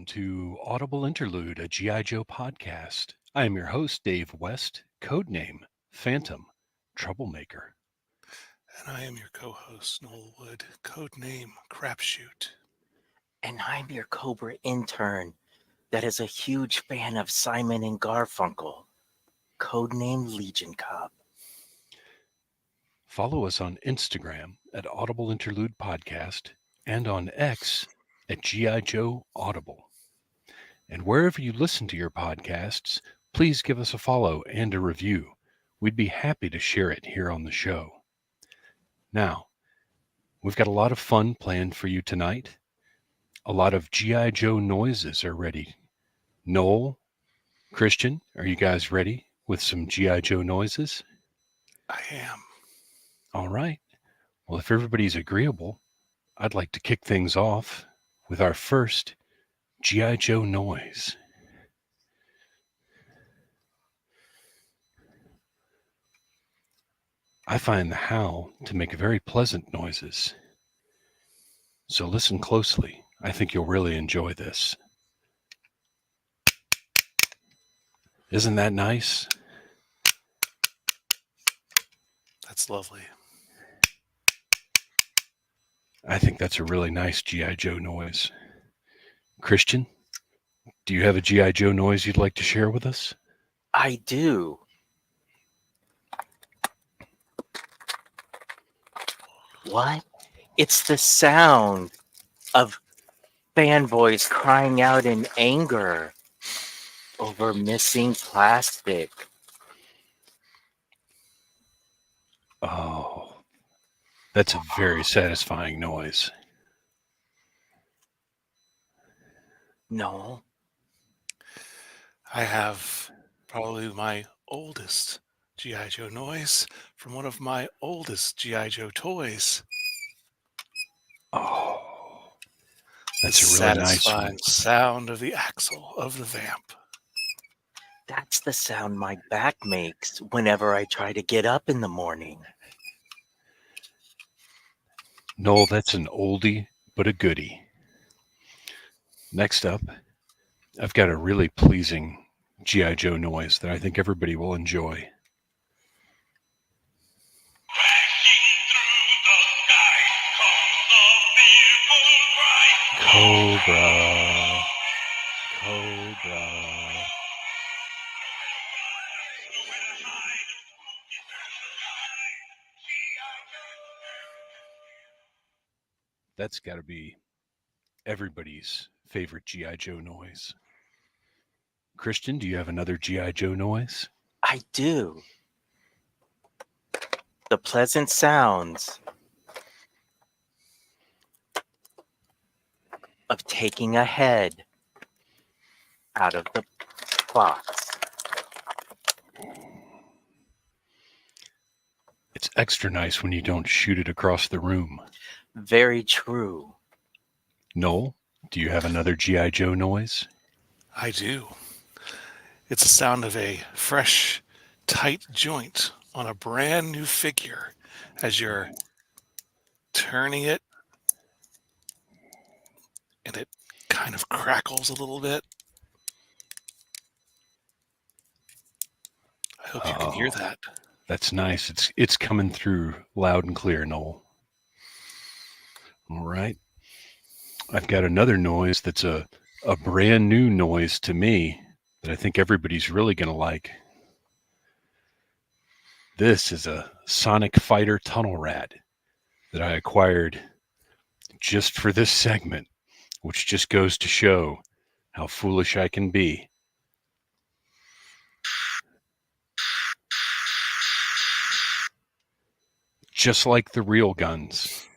to Audible Interlude, a G.I. Joe podcast. I am your host, Dave West, codename Phantom Troublemaker. And I am your co-host, Noel Wood, codename Crapshoot. And I'm your Cobra intern that is a huge fan of Simon and Garfunkel, codename Legion Cop. Follow us on Instagram at Audible Interlude Podcast and on X at G.I. Joe Audible. And wherever you listen to your podcasts, please give us a follow and a review. We'd be happy to share it here on the show. Now, we've got a lot of fun planned for you tonight. A lot of G.I. Joe noises are ready. Noel, Kristian, are you guys ready with some G.I. Joe noises? I am. All right. Well, if everybody's agreeable, I'd like to kick things off with our first G.I. Joe noise. I find the howl to make very pleasant noises. So listen closely. I think you'll really enjoy this. Isn't that nice? That's lovely. I think that's a really nice G.I. Joe noise. Kristian, do you have a G.I. Joe noise you'd like to share with us? I do. What? It's the sound of fanboys crying out in anger over missing plastic. Oh, that's a very satisfying noise. No. I have probably my oldest G.I. Joe noise from one of my oldest G.I. Joe toys. Oh, that's the a really nice satisfying one. sound of the axle of the vamp. That's the sound my back makes whenever I try to get up in the morning. Noel, that's an oldie but a goodie. Next up, I've got a really pleasing G.I. Joe noise that I think everybody will enjoy. Cobra. Cobra. That's got to be everybody's favorite G.I. Joe noise. Kristian, do you have another G.I. Joe noise? I do. The pleasant sounds of taking a head out of the box. It's extra nice when you don't shoot it across the room. Very true. Noel, do you have another G.I. Joe noise? I do. It's the sound of a fresh, tight joint on a brand new figure as you're turning it and it kind of crackles a little bit. I hope you can hear that. That's nice. It's coming through loud and clear, Noel. All right. I've got another noise that's a brand new noise to me that I think everybody's really going to like. This is a Sonic Fighter tunnel rat that I acquired just for this segment, which just goes to show how foolish I can be. Just like the real guns.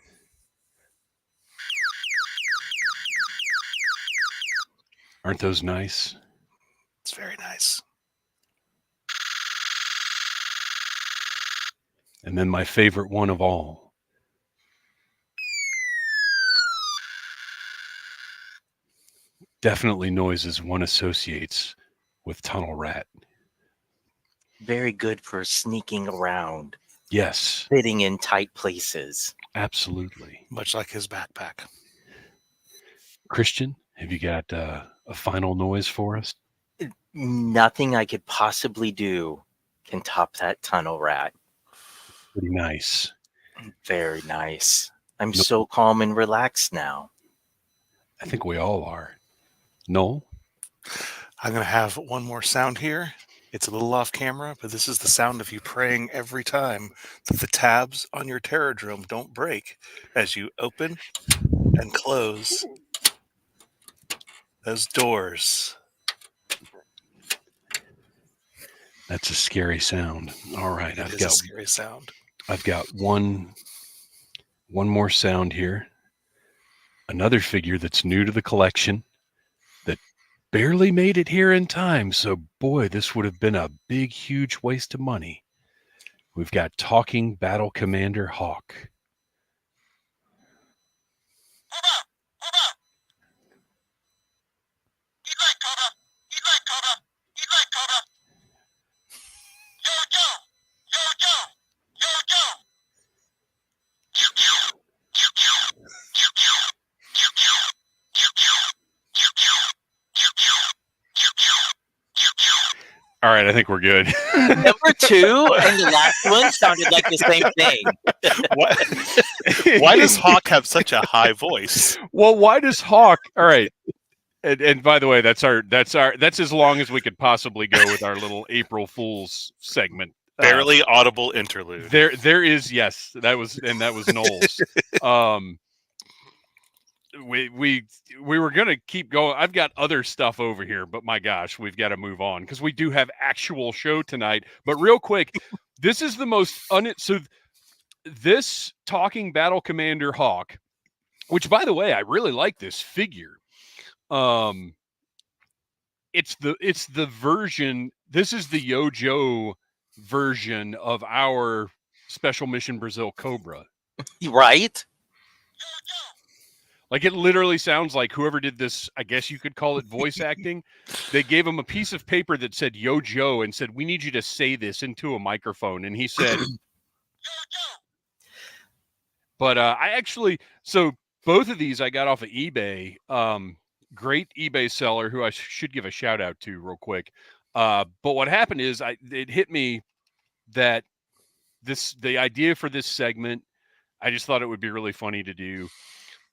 Aren't those nice? It's very nice. And then my favorite one of all. Definitely noises one associates with Tunnel Rat. Very good for sneaking around. Yes. Fitting in tight places. Absolutely. Much like his backpack. Kristian, have you got a final noise for us? Nothing I could possibly do can top that tunnel rat. Pretty nice. Very nice. I'm Nope. so calm and relaxed now. I think we all are. Noel? I'm going to have one more sound here. It's a little off camera, but this is the sound of you praying every time that the tabs on your Terradrome don't break as you open and close those doors. That's a scary sound. All right, It is a scary sound. I've got one more sound here. Another figure that's new to the collection that barely made it here in time. So, boy, this would have been a big, huge waste of money. We've got Talking Battle Commander Hawk. All right, I think we're good. Number 2 and the last one sounded like the same thing. Why does Hawk have such a high voice? Well, why does Hawk? All right, and by the way, that's as long as we could possibly go with our little April Fool's segment. Barely audible interlude. There is, yes, that was Noel's. We were gonna keep going. I've got other stuff over here, but my gosh, we've got to move on because we do have actual show tonight. But real quick, this is the most so this Talking Battle Commander Hawk, which by the way, I really like this figure. It's the version. This is the Yo-Jo version of our Special Mission Brazil Cobra. Right? Like, it literally sounds like whoever did this, I guess you could call it voice acting. They gave him a piece of paper that said Yo Joe and said, we need you to say this into a microphone. And he said, Yo Joe. But so both of these I got off of eBay. Great eBay seller who I should give a shout out to real quick. But what happened is it hit me that the idea for this segment, I just thought it would be really funny to do.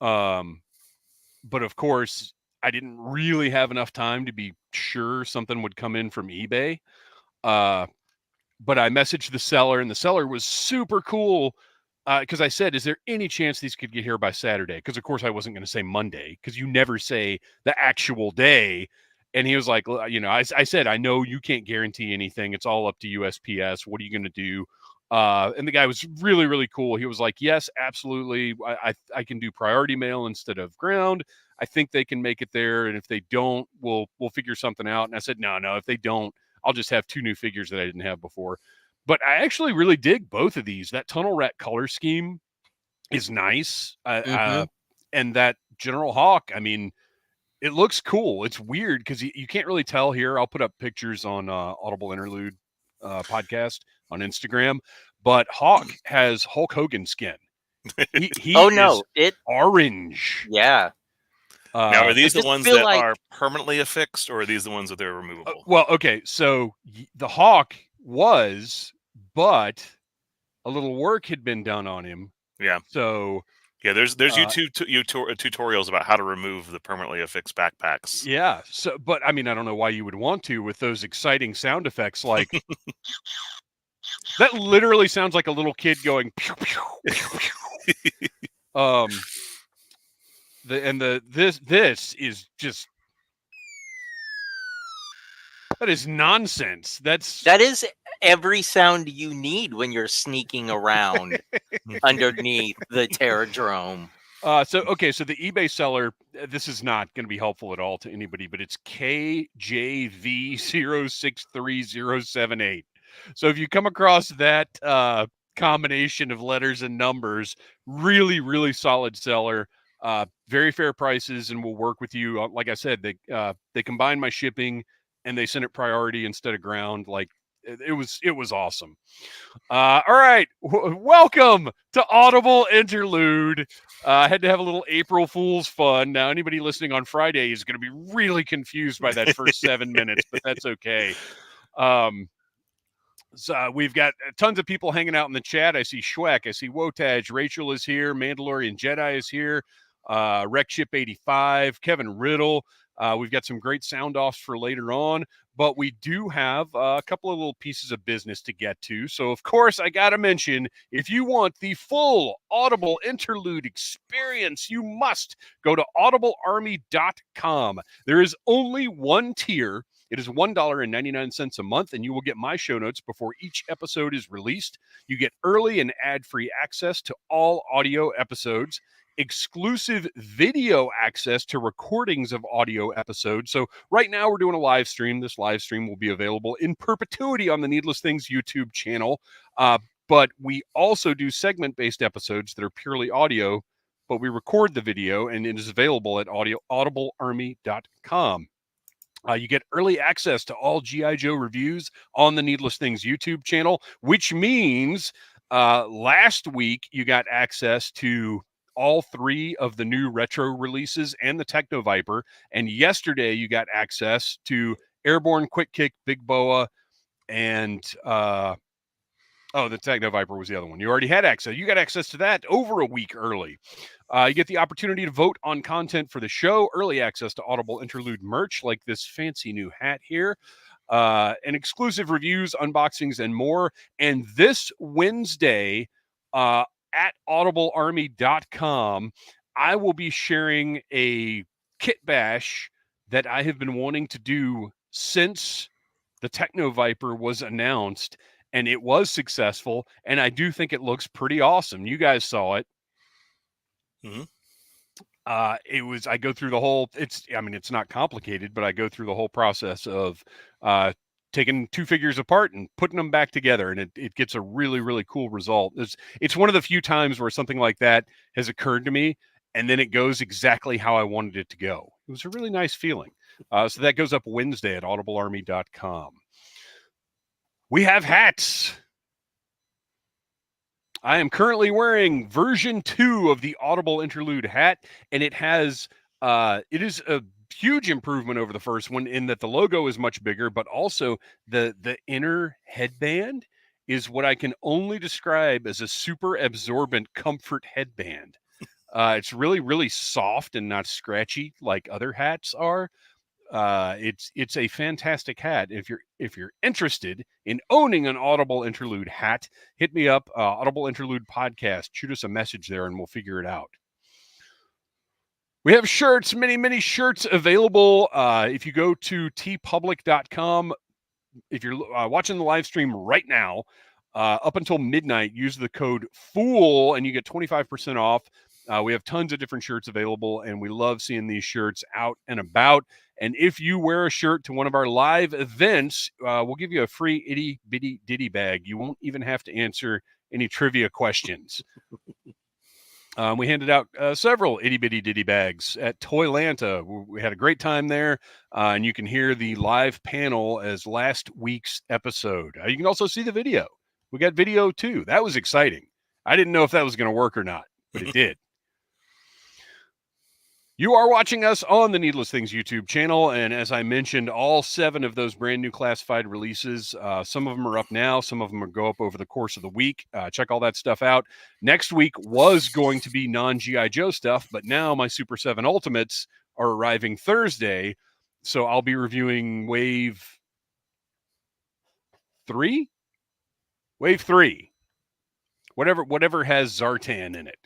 But of course, I didn't really have enough time to be sure something would come in from eBay. But I messaged the seller, and the seller was super cool. Because I said, is there any chance these could get here by Saturday? Because, of course, I wasn't going to say Monday, because you never say the actual day. And he was like, I said, I know you can't guarantee anything. It's all up to USPS. What are you going to do? And the guy was really, really cool. He was like, yes, absolutely. I can do priority mail instead of ground. I think they can make it there. And if they don't, we'll figure something out. And I said, no, if they don't, I'll just have 2 new figures that I didn't have before. But I actually really dig both of these. That Tunnel Rat color scheme is nice. And that General Hawk, I mean, it looks cool. It's weird because you can't really tell here. I'll put up pictures on Audible Interlude podcast on Instagram. But Hawk has Hulk Hogan skin. He it's orange. Yeah. Now, are these the ones that are permanently affixed, or are these the ones that are removable? Well, okay. So the Hawk was, but a little work had been done on him. Yeah. So yeah, there's YouTube tutorials about how to remove the permanently affixed backpacks. Yeah. So, but I mean, I don't know why you would want to with those exciting sound effects. Like that literally sounds like a little kid going pew, pew, pew, pew. This is just, that is nonsense. That is every sound you need when you're sneaking around underneath the Terradrome. So the eBay seller, this is not going to be helpful at all to anybody, but it's KJV063078. So if you come across that combination of letters and numbers, really, really solid seller, very fair prices, and will work with you. Like I said, they combine my shipping and they send it priority instead of ground. Like, it was awesome. All right, welcome to Audible Interlude. I had to have a little April Fool's fun. Now, anybody listening on Friday is going to be really confused by that first 7 minutes, but that's okay. So we've got tons of people hanging out in the chat. I see Schweck, I see Wotaj, Rachel is here, Mandalorian Jedi is here, ReShip 85, Kevin Riddle. We've got some great sound offs for later on, but we do have a couple of little pieces of business to get to. So, of course, I got to mention, if you want the full Audible Interlude experience, you must go to audiblearmy.com. There is only one tier. It is $1.99 a month, and you will get my show notes before each episode is released. You get early and ad-free access to all audio episodes, exclusive video access to recordings of audio episodes. So right now we're doing a live stream. This live stream will be available in perpetuity on the Needless Things YouTube channel. But we also do segment-based episodes that are purely audio, but we record the video, and it is available at audiblearmy.com. You get early access to all G.I. Joe reviews on the Needless Things YouTube channel, which means last week you got access to all 3 of the new retro releases and the Techno Viper. And yesterday you got access to Airborne Quick Kick, Big Boa, and the Techno Viper was the other one. You already had access. You got access to that over a week early. You get the opportunity to vote on content for the show, early access to Audible Interlude merch like this fancy new hat here, and exclusive reviews, unboxings, and more. And this Wednesday at audiblearmy.com, I will be sharing a kit bash that I have been wanting to do since the Techno Viper was announced, and it was successful, and I do think it looks pretty awesome. You guys saw it. Mm-hmm. I go through the whole, it's not complicated, but I go through the whole process of taking 2 figures apart and putting them back together, and it gets a really, really cool result. It's one of the few times where something like that has occurred to me, and then it goes exactly how I wanted it to go. It was a really nice feeling. So that goes up Wednesday at audiblearmy.com. We have hats. I am currently wearing version 2 of the Audible Interlude hat, and it is a huge improvement over the first one in that the logo is much bigger, but also the inner headband is what I can only describe as a super absorbent comfort headband. It's really, really soft and not scratchy like other hats are. It's a fantastic hat. If you're interested in owning an Audible Interlude hat, hit me up, Audible Interlude Podcast. Shoot us a message there, and we'll figure it out. We have shirts, many shirts available. If you go to tpublic.com, if you're watching the live stream right now, up until midnight, use the code FOOL, and you get 25% off. We have tons of different shirts available, and we love seeing these shirts out and about. And if you wear a shirt to one of our live events, we'll give you a free itty bitty ditty bag. You won't even have to answer any trivia questions. We handed out several itty bitty ditty bags at Toylanta. We had a great time there, and you can hear the live panel as last week's episode. You can also see the video. We got video too. That was exciting. I didn't know if that was going to work or not, but it did. You are watching us on the Needless Things YouTube channel, and as I mentioned, all 7 of those brand new classified releases, some of them are up now, some of them will go up over the course of the week. Check all that stuff out. Next week was going to be non-G.I. Joe stuff, but now my Super 7 Ultimates are arriving Thursday, so I'll be reviewing Wave 3? Wave 3. Whatever has Zartan in it.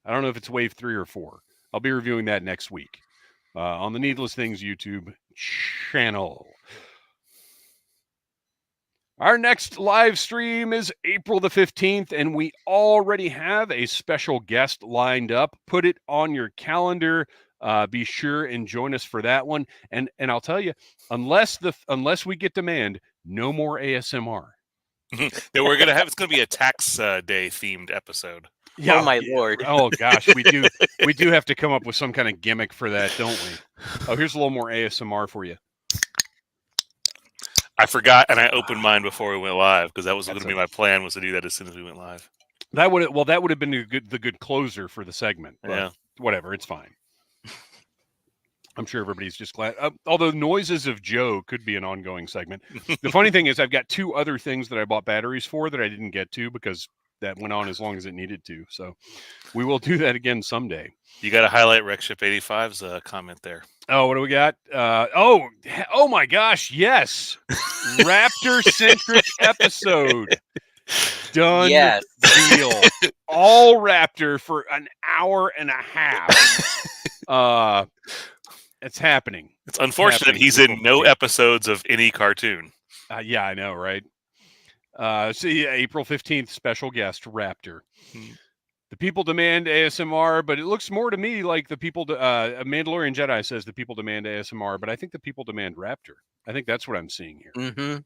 I don't know if it's Wave 3 or 4. I'll be reviewing that next week on the Needless Things YouTube channel. Our next live stream is April the 15th, and we already have a special guest lined up. Put it on your calendar. Be sure and join us for that one. And I'll tell you, unless we get demand, no more ASMR. That we're gonna have. It's gonna be a tax day themed episode. Yeah, oh my lord! Oh gosh, we do have to come up with some kind of gimmick for that, don't we? Oh, here's a little more ASMR for you. I forgot, and I opened mine before we went live because that was going That's to be my plan, was to do that as soon as we went live. That would have been the good closer for the segment. But Yeah. whatever, it's fine. I'm sure everybody's just glad. Although Noises of Joe could be an ongoing segment. The funny thing is I've got 2 other things that I bought batteries for that I didn't get to because that went on as long as it needed to. So we will do that again someday. You got to highlight ReShip 85's comment there. Oh, what do we got? Oh my gosh, yes. Raptor-centric episode. Done Yes. deal. All Raptor for an hour and a half. It's happening. It's unfortunate he's in no episodes of any cartoon. Yeah, I know, right? See, April 15th, special guest, Raptor. The people demand ASMR, but it looks more to me like the people, Mandalorian Jedi says the people demand ASMR, but I think the people demand Raptor. I think that's what I'm seeing here. Mm-hmm.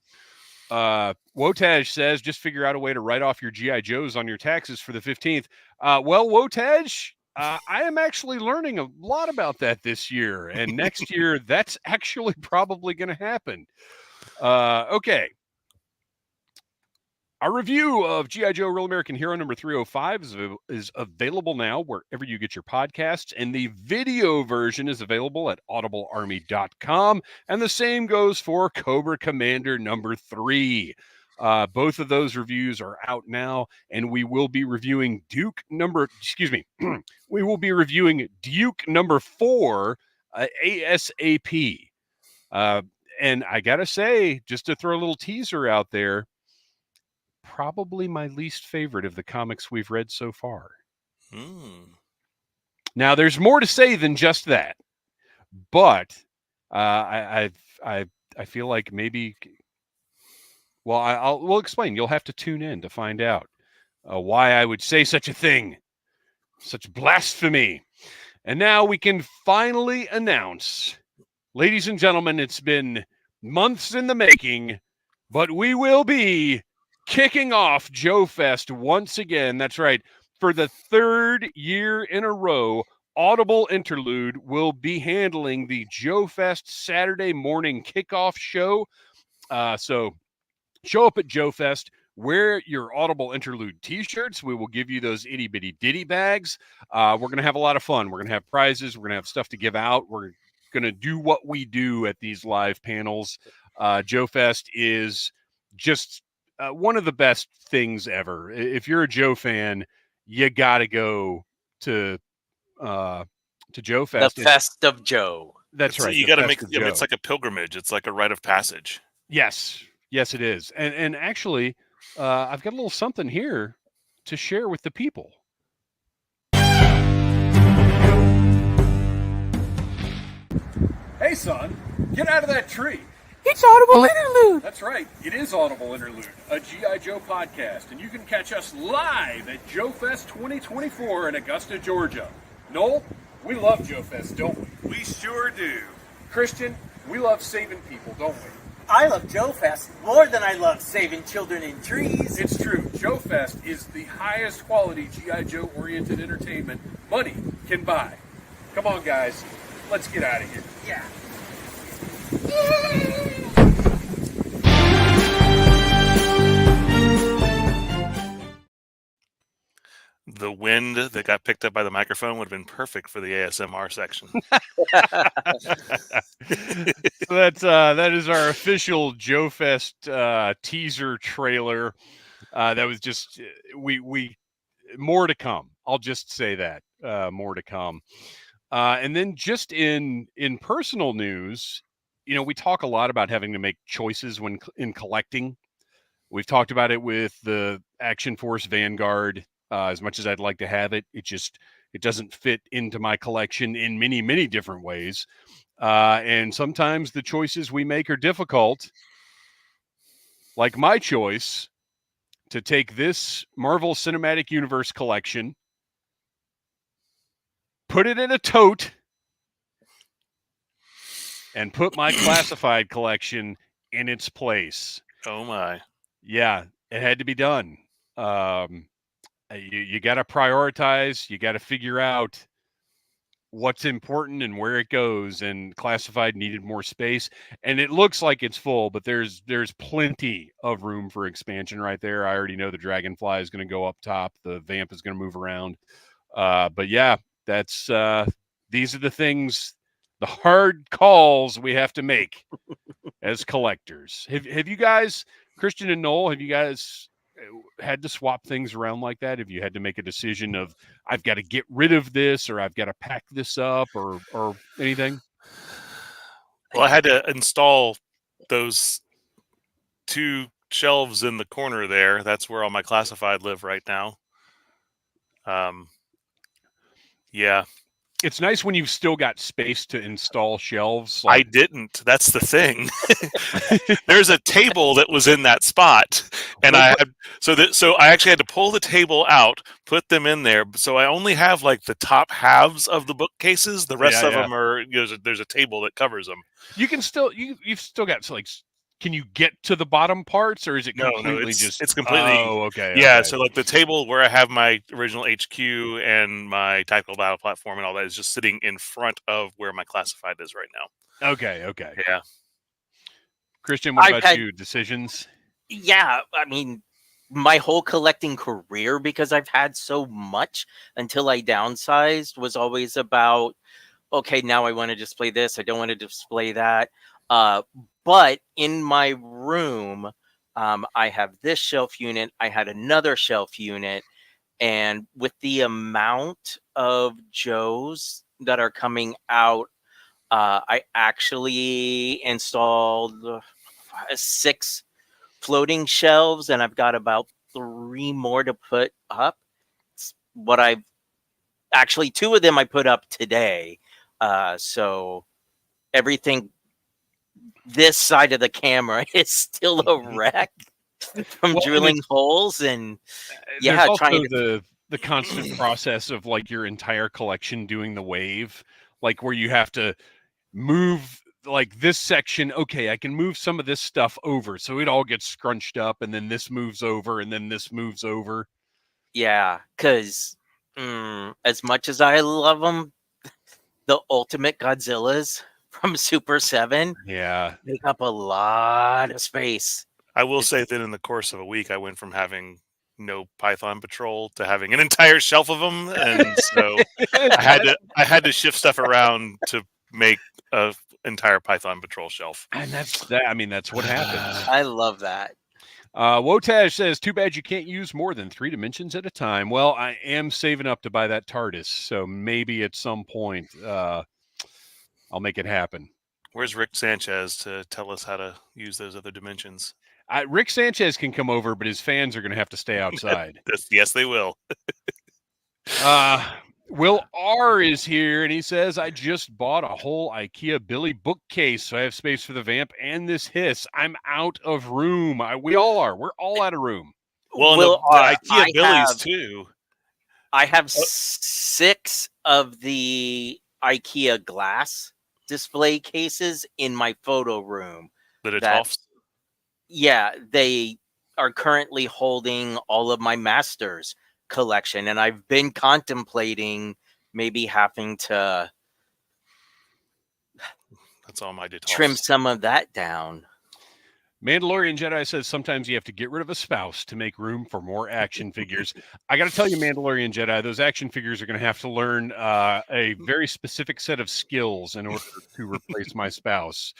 Wotaj says, just figure out a way to write off your G.I. Joes on your taxes for the 15th. Well, Wotaj, I am actually learning a lot about that this year. And next year, that's actually probably going to happen. Okay. Our review of G.I. Joe Real American Hero number 305 is available now wherever you get your podcasts, and the video version is available at audiblearmy.com, and the same goes for Cobra Commander number 3. Both of those reviews are out now, and we will be reviewing Duke number 4 ASAP. And I gotta say, just to throw a little teaser out there, probably my least favorite of the comics we've read so far. Now, there's more to say than just that, but I feel like maybe. Well, we'll explain. You'll have to tune in to find out why I would say such a thing, such blasphemy. And now we can finally announce, ladies and gentlemen, it's been months in the making, but we will be kicking off Joe Fest once again. That's right. For the 3rd year in a row, Audible Interlude will be handling the Joe Fest Saturday morning kickoff show. So show up at Joe Fest, wear your Audible Interlude t-shirts. We will give you those itty bitty ditty bags. We're going to have a lot of fun. We're going to have prizes. We're going to have stuff to give out. We're going to do what we do at these live panels. Joe Fest is just one of the best things ever. If you're a Joe fan, you got to go to Joe Fest. The Fest of Joe. That's right. You got to make it. It's like a pilgrimage. It's like a rite of passage. Yes, it is. And actually, I've got a little something here to share with the people. Hey, son, get out of that tree. It's Audible Interlude. That's right. It is Audible Interlude, a G.I. Joe podcast, and you can catch us live at Joe Fest 2024 in Augusta, Georgia. Noel, we love Joe Fest, don't we? We sure do. Kristian, we love saving people, don't we? I love Joe Fest more than I love saving children in trees. It's true. Joe Fest is the highest quality G.I. Joe oriented entertainment money can buy. Come on, guys. Let's get out of here. Yeah. The wind that got picked up by the microphone would have been perfect for the ASMR section. So that is our official Joe Fest teaser trailer. That was just we more to come. I'll just say that more to come. And then just in personal news, we talk a lot about having to make choices when in collecting. We've talked about it with the Action Force Vanguard. As much as I'd like to have it, it doesn't fit into my collection in many, many different ways. And sometimes the choices we make are difficult. Like my choice to take this Marvel Cinematic Universe collection, put it in a tote, and put my classified collection in its place. Oh my. Yeah, it had to be done. You got to prioritize. You got to figure out what's important and where it goes, and classified needed more space, and it looks like it's full, but there's plenty of room for expansion right there. I already know the Dragonfly is going to go up top, the Vamp is going to move around, but yeah, that's these are the things, the hard calls we have to make as collectors. Have you guys, Kristian and Noel, have you guys had to swap things around like that? Have you had to make a decision of, I've got to get rid of this, or I've got to pack this up, or anything? Well, I had to install those 2 shelves in the corner there. That's where all my classified live right now. Yeah. It's nice when you've still got space to install shelves. I didn't. That's the thing. There's a table that was in that spot, and I actually had to pull the table out, put them in there. So I only have like the top halves of the bookcases. The rest of them are, there's a table that covers them. You can still you've still got can you get to the bottom parts, or is it completely it's completely. Oh, okay. Yeah, okay. so like the table where I have my original HQ and my tactical battle platform and all that is just sitting in front of where my classified is right now. Okay. Yeah. Kristian, what about you? Decisions? Yeah, I mean, my whole collecting career, because I've had so much until I downsized, was always about, okay, now I want to display this. I don't want to display that. But in my room, I have this shelf unit. I had another shelf unit. And with the amount of Joes that are coming out, I actually installed 6 floating shelves, and I've got about 3 more to put up. It's what I've actually 2 of them I put up today. So everything this side of the camera is still a wreck from drilling holes, and trying to the constant process of like your entire collection doing the wave, like where you have to move like this section. Okay, I can move some of this stuff over, so it all gets scrunched up, and then this moves over, and then this moves over. Yeah, because as much as I love them, the Ultimate Godzillas from Super 7 make up a lot of space. I will say that in the course of a week, I went from having no Python Patrol to having an entire shelf of them, and so I had to shift stuff around to make a entire Python Patrol shelf. And that's what happens. I love that. Wotaj says, too bad you can't use more than 3 dimensions at a time. Well, I am saving up to buy that TARDIS, so maybe at some point I'll make it happen. Where's Rick Sanchez to tell us how to use those other dimensions? Rick Sanchez can come over, but his fans are going to have to stay outside. Yes, they will. Will R is here, and he says, I just bought a whole IKEA Billy bookcase, so I have space for the Vamp and this hiss. I'm out of room. We all are. We're all out of room. Well, the IKEA Billies, too. I have 6 of the IKEA glass display cases in my photo room. Yeah, they are currently holding all of my Masters collection, and I've been contemplating maybe having to trim some of that down. Mandalorian Jedi says sometimes you have to get rid of a spouse to make room for more action figures. I got to tell you, Mandalorian Jedi, those action figures are going to have to learn a very specific set of skills in order to replace my spouse.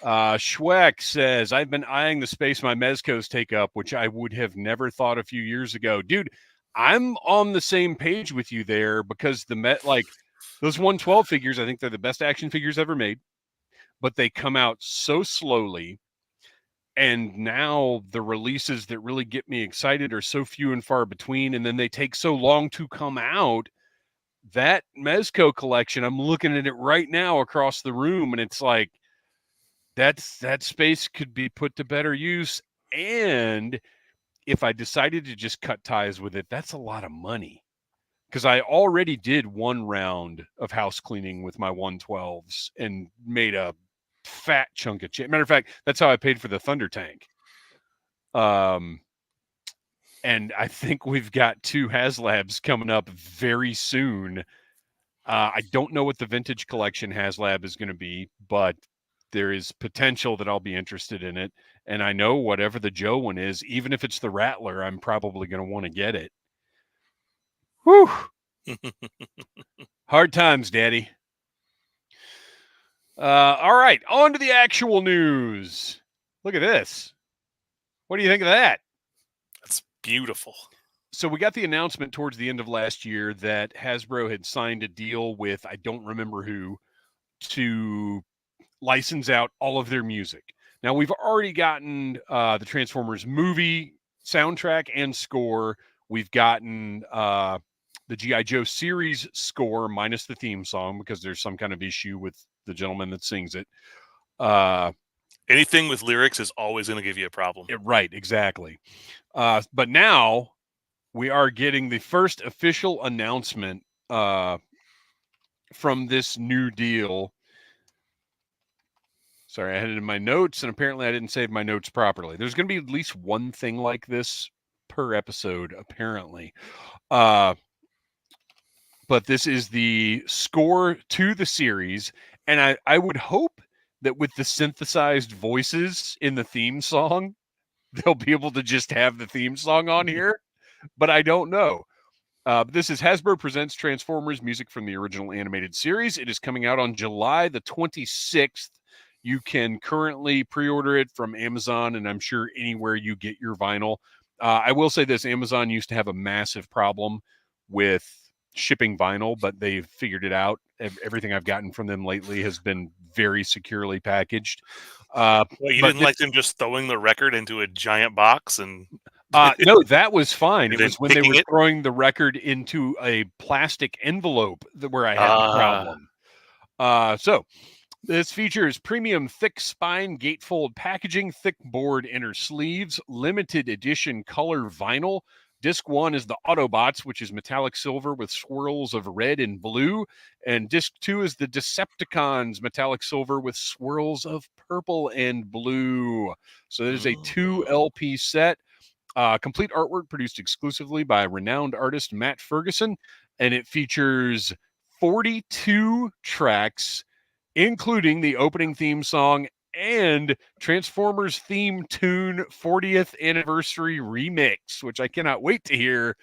Schweck says, I've been eyeing the space my Mezcos take up, which I would have never thought a few years ago. Dude, I'm on the same page with you there, because those 112 figures, I think they're the best action figures ever made, but they come out so slowly. And now the releases that really get me excited are so few and far between, and then they take so long to come out. That Mezco collection, I'm looking at it right now across the room, and it's like that space could be put to better use. And if I decided to just cut ties with it, that's a lot of money, because I already did 1 round of house cleaning with my 112s and made a fat chunk of change. Matter of fact, that's how I paid for the Thunder Tank. And I think we've got 2 HasLabs coming up very soon I don't know what the vintage collection HasLab is going to be, but there is potential that I'll be interested in it. And I know whatever the Joe one is, even if it's the Rattler, I'm probably going to want to get it. Whew. Hard times, Daddy. All right, on to the actual news. Look at this. What do you think of that? That's beautiful. So we got the announcement towards the end of last year that Hasbro had signed a deal with, I don't remember who, to license out all of their music. Now, we've already gotten the Transformers movie soundtrack and score. We've gotten the G.I. Joe series score minus the theme song because there's some kind of issue with the gentleman that sings it. Anything with lyrics is always going to give you a problem. Right, exactly. But now we are getting the first official announcement from this new deal. Sorry, I had it in my notes, and apparently I didn't save my notes properly. There's going to be at least one thing like this per episode, apparently. But this is the score to the series, and I would hope that with the synthesized voices in the theme song, they'll be able to just have the theme song on here, but I don't know. This is Hasbro Presents Transformers music from the original animated series. It is coming out on July the 26th. You can currently pre-order it from Amazon, and I'm sure anywhere you get your vinyl. I will say this, Amazon used to have a massive problem with shipping vinyl, but they've figured it out. Everything I've gotten from them lately has been very securely packaged. Well, you didn't like them just throwing the record into a giant box and... no, that was fine. It Then was when they were picking it? throwing the record into a plastic envelope where I had the problem. So this features premium thick spine gatefold packaging, thick board inner sleeves, limited edition color vinyl. Disc 1 is the Autobots, which is metallic silver with swirls of red and blue. And Disc 2 is the Decepticons, metallic silver with swirls of purple and blue. So there's a 2 LP set. Complete artwork produced exclusively by renowned artist Matt Ferguson, and it features 42 tracks, including the opening theme song and Transformers theme tune 40th anniversary remix, which I cannot wait to hear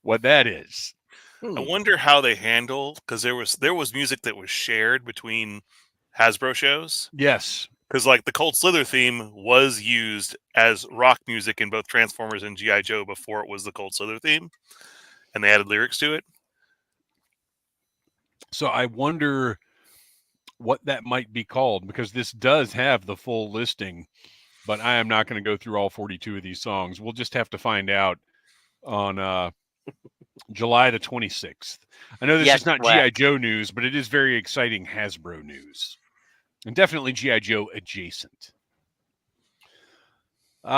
what that is. I wonder how they handle, because there was music that was shared between Hasbro shows. Yes. Because like the Cold Slither theme was used as rock music in both Transformers and G.I. Joe before it was the Cold Slither theme, and they added lyrics to it. So I wonder what that might be called, because this does have the full listing, but I am not going to go through all 42 of these songs. We'll just have to find out on July the 26th. I know this is not G.I. Joe news, but it is very exciting Hasbro news. And definitely G.I. Joe adjacent.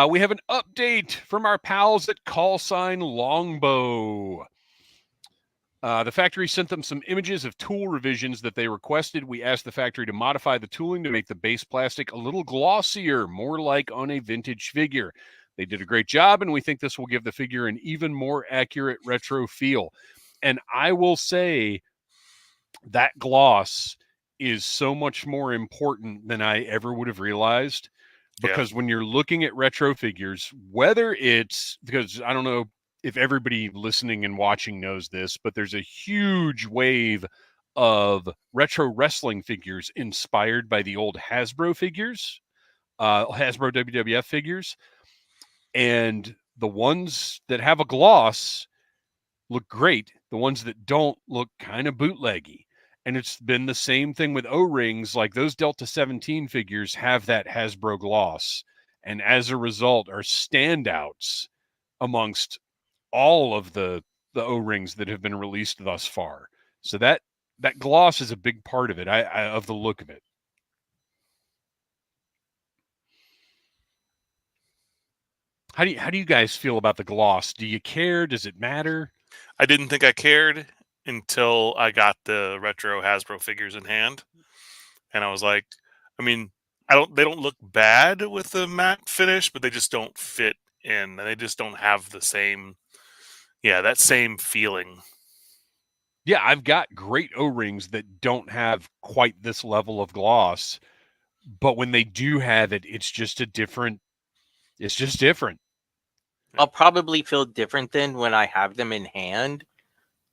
We have an update from our pals at Callsign Longbow. The factory sent them some images of tool revisions that they requested. We asked the factory to modify the tooling to make the base plastic a little glossier, more like on a vintage figure. They did a great job, and we think this will give the figure an even more accurate retro feel. And I will say that gloss is so much more important than I ever would have realized, because when you're looking at retro figures, whether it's, because I don't know if everybody listening and watching knows this, but there's a huge wave of retro wrestling figures inspired by the old Hasbro figures, Hasbro WWF figures, and the ones that have a gloss look great. The ones that don't look kind of bootleggy. And it's been the same thing with O-rings. Like those Delta 17 figures have that Hasbro gloss, and as a result are standouts amongst all of the O-rings that have been released thus far. So that gloss is a big part of it, of the look of it. How do you guys feel about the gloss? Do you care? Does it matter? I didn't think I cared until I got the retro Hasbro figures in hand, and I was like, I mean, they don't look bad with the matte finish, but they just don't fit in, and they just don't have the same, that same feeling. Yeah, I've got great O-rings that don't have quite this level of gloss, but when they do have it, it's just different. I'll probably feel different than when I have them in hand.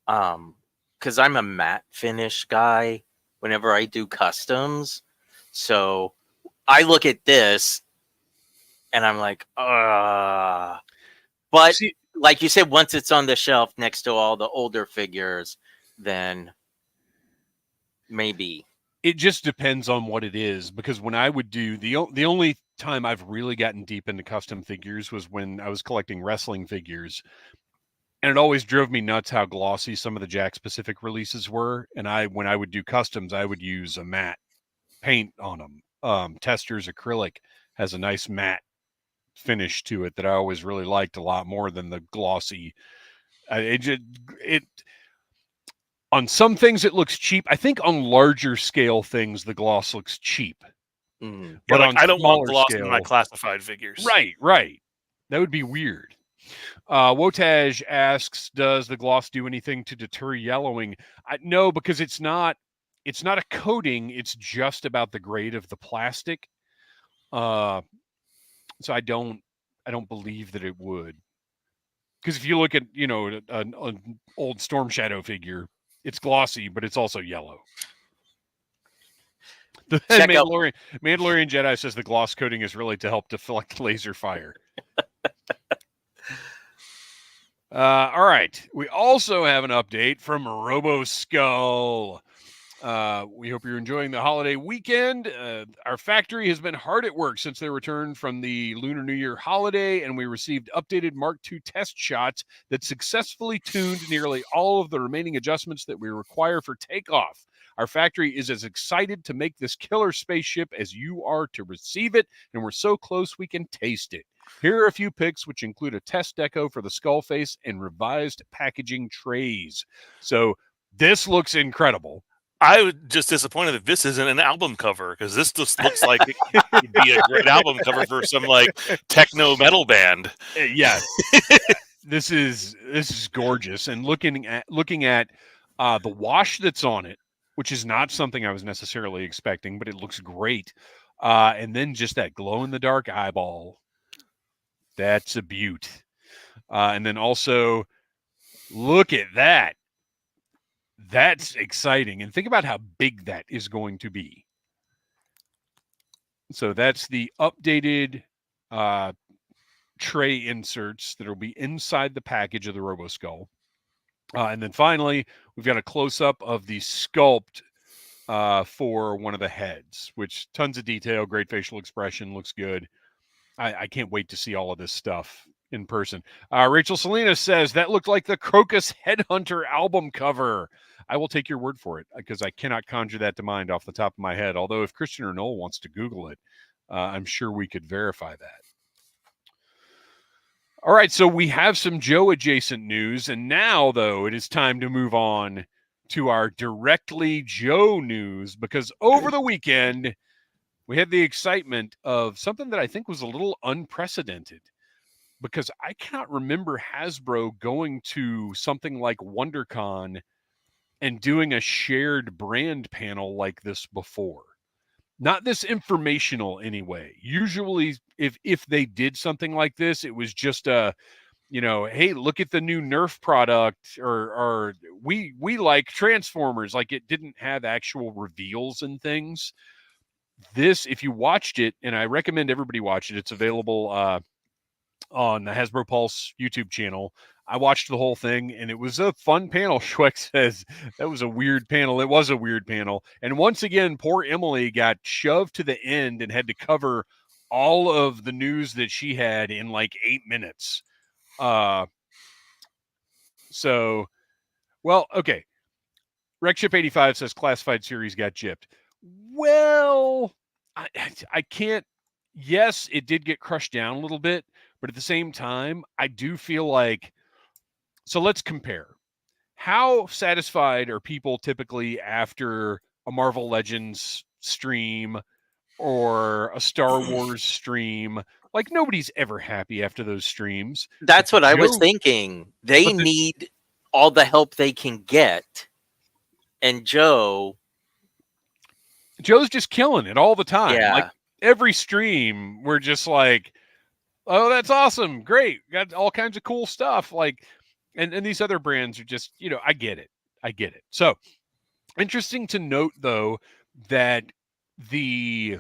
Because I'm a matte finish guy whenever I do customs. So I look at this and I'm like, But See, like you said, once it's on the shelf next to all the older figures, then maybe. it just depends on what it is, because when I would do the only time I've really gotten deep into custom figures was when I was collecting wrestling figures. And it always drove me nuts how glossy some of the Jack specific releases were. And when I would do customs, I would use a matte paint on them. Tester's acrylic has a nice matte finish to it that I always really liked a lot more than the glossy. It on some things it looks cheap. I think on larger scale things the gloss looks cheap. Mm. But like, on I don't want smaller gloss scale, in my classified figures. Right. That would be weird. Wotaj asks, does the gloss do anything to deter yellowing? No, because it's not a coating. It's just about the grade of the plastic. So I don't believe that it would. Because if you look at, an old Storm Shadow figure, it's glossy, but it's also yellow. The Mandalorian Jedi says the gloss coating is really to help deflect laser fire. All right. We also have an update from Robos Skull. We hope you're enjoying the holiday weekend. Our factory has been hard at work since they returned from the Lunar New Year holiday, and we received updated Mark II test shots that successfully tuned nearly all of the remaining adjustments that we require for takeoff. Our factory is as excited to make this killer spaceship as you are to receive it, and we're so close we can taste it. Here are a few pics, which include a test deco for the skull face and revised packaging trays. So this looks incredible. I was just disappointed that this isn't an album cover, because this just looks like it would be a great album cover for some like techno metal band. Yeah, this is gorgeous. And looking at the wash that's on it, which is not something I was necessarily expecting, but it looks great. And then just that glow in the dark eyeball. That's a beaut. And then also, look at that. That's exciting. And think about how big that is going to be. So that's the updated tray inserts that will be inside the package of the Robos Skull. And then finally, we've got a close-up of the sculpt for one of the heads, which tons of detail, great facial expression, looks good. I can't wait to see all of this stuff in person. Rachel Salinas says, that looked like the Crocus Headhunter album cover. I will take your word for it, because I cannot conjure that to mind off the top of my head. Although if Kristian or Noel wants to Google it, I'm sure we could verify that. All right, so we have some Joe adjacent news. And now, though, it is time to move on to our directly Joe news, because over the weekend, we had the excitement of something that I think was a little unprecedented, because I cannot remember Hasbro going to something like WonderCon and doing a shared brand panel like this before. Not this informational anyway. Usually if they did something like this, it was just a, hey, look at the new Nerf product, or we like Transformers. Like, it didn't have actual reveals and things. This, if you watched it, and I recommend everybody watch it, it's available on the Hasbro Pulse YouTube channel. I watched the whole thing, and it was a fun panel. Schweck says that was a weird panel. It was a weird panel. And once again, poor Emily got shoved to the end and had to cover all of the news that she had in like 8 minutes. So, well, okay. RecShip85 says classified series got gypped. Well, I can't. Yes, it did get crushed down a little bit, but at the same time, I do feel like, so let's compare. How satisfied are people typically after a Marvel Legends stream or a Star Wars stream? Like, nobody's ever happy after those streams. That's what I was thinking. They need all the help they can get. And Joe's just killing it all the time. Yeah. Like every stream, we're just like, oh, that's awesome. Great. Got all kinds of cool stuff. Like, and these other brands are just, I get it. So interesting to note, though, that the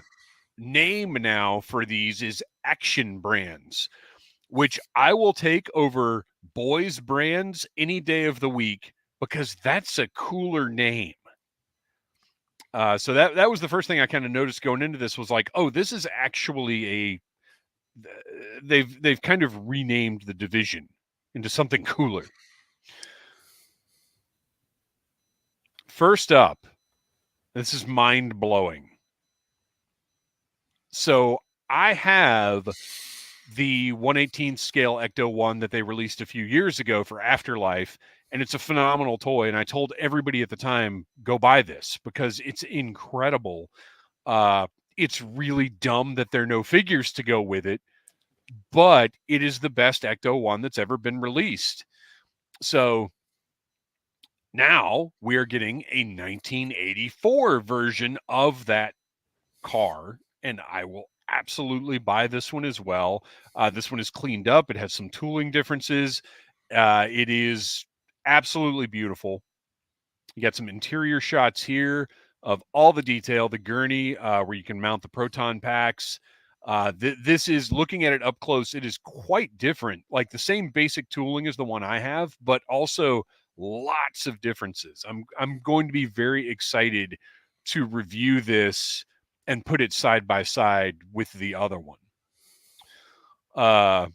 name now for these is Action Brands, which I will take over Boys Brands any day of the week because that's a cooler name. So that was the first thing I kind of noticed going into this was like, oh, this is actually they've kind of renamed the division into something cooler. First up, this is mind-blowing. So I have the 1/18 scale Ecto 1 that they released a few years ago for Afterlife, and it's a phenomenal toy. And I told everybody at the time, go buy this because it's incredible. It's really dumb that there are no figures to go with it, but it is the best Ecto 1 that's ever been released. So now we are getting a 1984 version of that car, and I will absolutely buy this one as well. This one is cleaned up. It has some tooling differences. It is absolutely beautiful. You got some interior shots here of all the detail, the gurney where you can mount the proton packs. This is, looking at it up close, it is quite different. Like the same basic tooling as the one I have, but also lots of differences. I'm going to be very excited to review this and put it side by side with the other one. A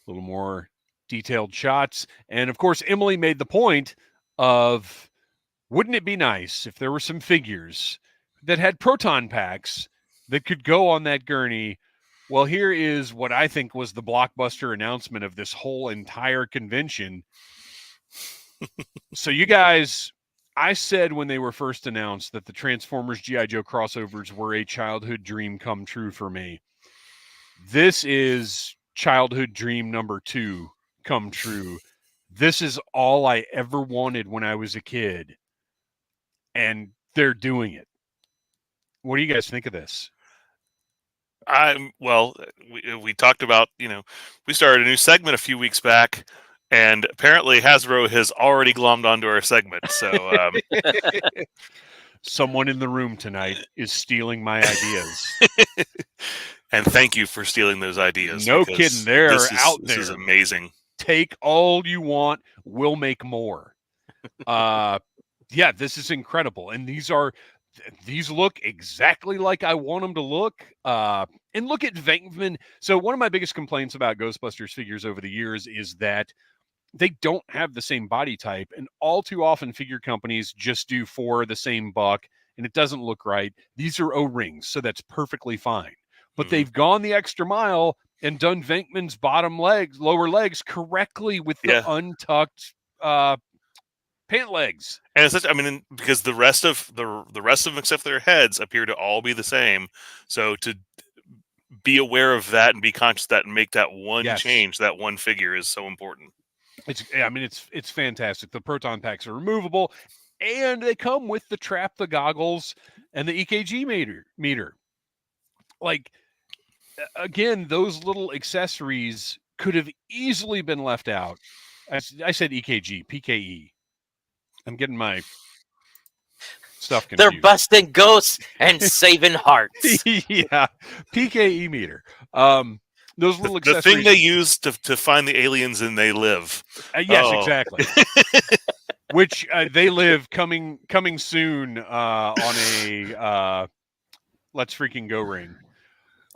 little more detailed shots. And of course, Emily made the point of, wouldn't it be nice if there were some figures that had proton packs that could go on that gurney? Well, here is what I think was the blockbuster announcement of this whole entire convention. So you guys, I said when they were first announced that the Transformers G.I. Joe crossovers were a childhood dream come true for me. This is childhood dream number 2 come true. This is all I ever wanted when I was a kid, and they're doing it. What do you guys think of this? We talked about, we started a new segment a few weeks back, and apparently Hasbro has already glommed onto our segment. So someone in the room tonight is stealing my ideas. And thank you for stealing those ideas. No kidding. They're out there. This is amazing. Take all you want. We'll make more. Yeah, this is incredible. And these look exactly like I want them to look. And look at Venkman. So one of my biggest complaints about Ghostbusters figures over the years is that they don't have the same body type. And all too often figure companies just do 4 the same buck, and it doesn't look right. These are O-rings, so that's perfectly fine. But they've gone the extra mile and done Venkman's lower legs correctly with the untucked pant legs. And it's because the rest of them, except for their heads, appear to all be the same. So to be aware of that and be conscious of that and make that one change, that one figure, is so important. It's fantastic. The proton packs are removable, and they come with the trap, the goggles, and the EKG meter. Like, again, those little accessories could have easily been left out. I said EKG, PKE. I'm getting my stuff confused. They're busting ghosts and saving hearts. Yeah, PKE meter. Those little accessories. The thing they use to find the aliens and they live. Yes, exactly. Which they live coming soon on a Let's Freaking Go ring.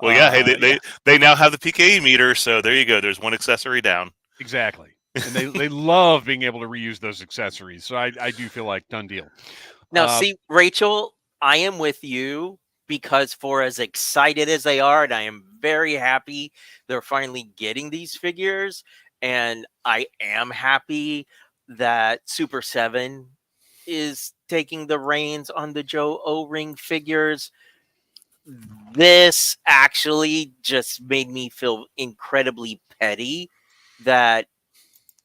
Well, yeah, they now have the PKE meter, so there you go. There's one accessory down. Exactly. And they love being able to reuse those accessories. So I do feel like done deal. Now, see, Rachel, I am with you, because for as excited as they are, and I am very happy they're finally getting these figures, and I am happy that Super 7 is taking the reins on the Joe O-ring figures. This actually just made me feel incredibly petty that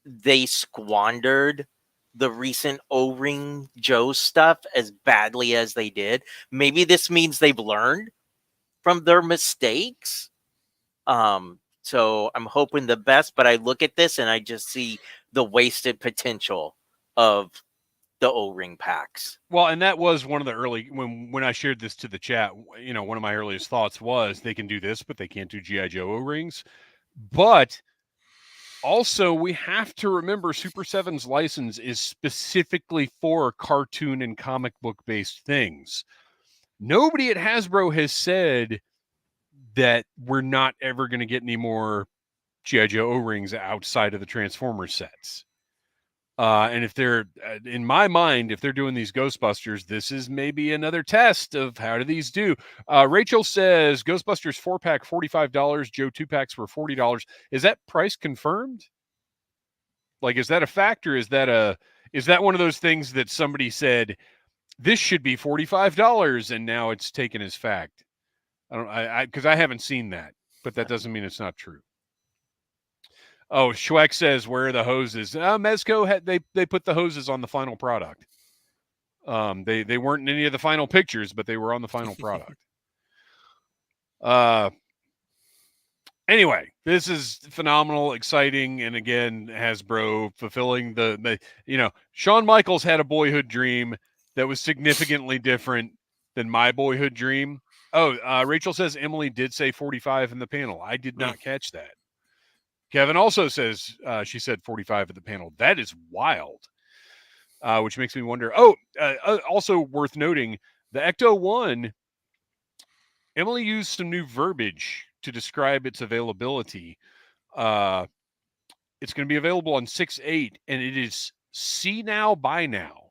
they squandered the recent O-ring Joe stuff as badly as they did. Maybe this means they've learned from their mistakes. So I'm hoping the best, but I look at this and I just see the wasted potential of the O-ring packs. Well, and that was one of the early when I shared this to the chat. You know, one of my earliest thoughts was they can do this, but they can't do GI Joe O-rings. But also, we have to remember Super 7's license is specifically for cartoon and comic book based things. Nobody at Hasbro has said that we're not ever going to get any more GI Joe O-rings outside of the Transformers sets. And if they're, in my mind, if they're doing these Ghostbusters, this is maybe another test of how do these do. Rachel says Ghostbusters 4-pack $45, Joe 2-packs were $40. Is that price confirmed? Like, is that a factor? Is that one of those things that somebody said this should be $45 and now it's taken as fact? Because I haven't seen that, but that doesn't mean it's not true. Oh, Schweck says, where are the hoses? Mezco they put the hoses on the final product. They weren't in any of the final pictures, but they were on the final product. Anyway, this is phenomenal, exciting, and again, Hasbro fulfilling the Shawn Michaels had a boyhood dream that was significantly different than my boyhood dream. Oh, Rachel says Emily did say 45 in the panel. I did not catch that. Kevin also says she said 45 at the panel. That is wild, which makes me wonder. Oh, also worth noting, the Ecto 1, Emily used some new verbiage to describe its availability. It's going to be available on 6/8, and it is see now, buy now,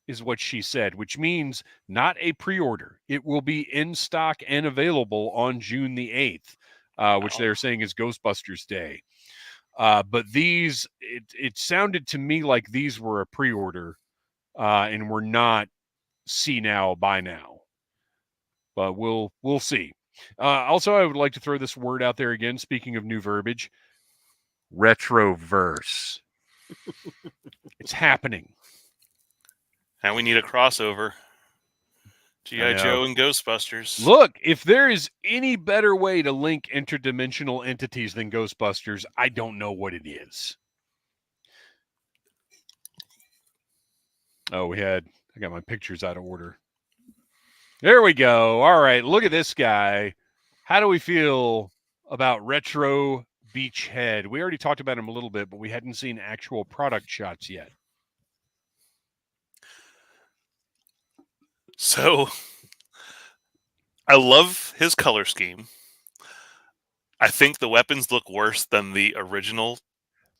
is what she said, which means not a pre-order. It will be in stock and available on June the 8th, which they're saying is Ghostbusters Day. But these, it sounded to me like these were a pre-order and were not see now, buy now. But we'll see. Also, I would like to throw this word out there again, speaking of new verbiage, Retroverse. It's happening. And we need a crossover. G.I. Joe and Ghostbusters. Look, if there is any better way to link interdimensional entities than Ghostbusters, I don't know what it is. Oh, I got my pictures out of order. There we go. All right, look at this guy. How do we feel about Retro Beachhead? We already talked about him a little bit, but we hadn't seen actual product shots yet. So, I love his color scheme. I think the weapons look worse than the original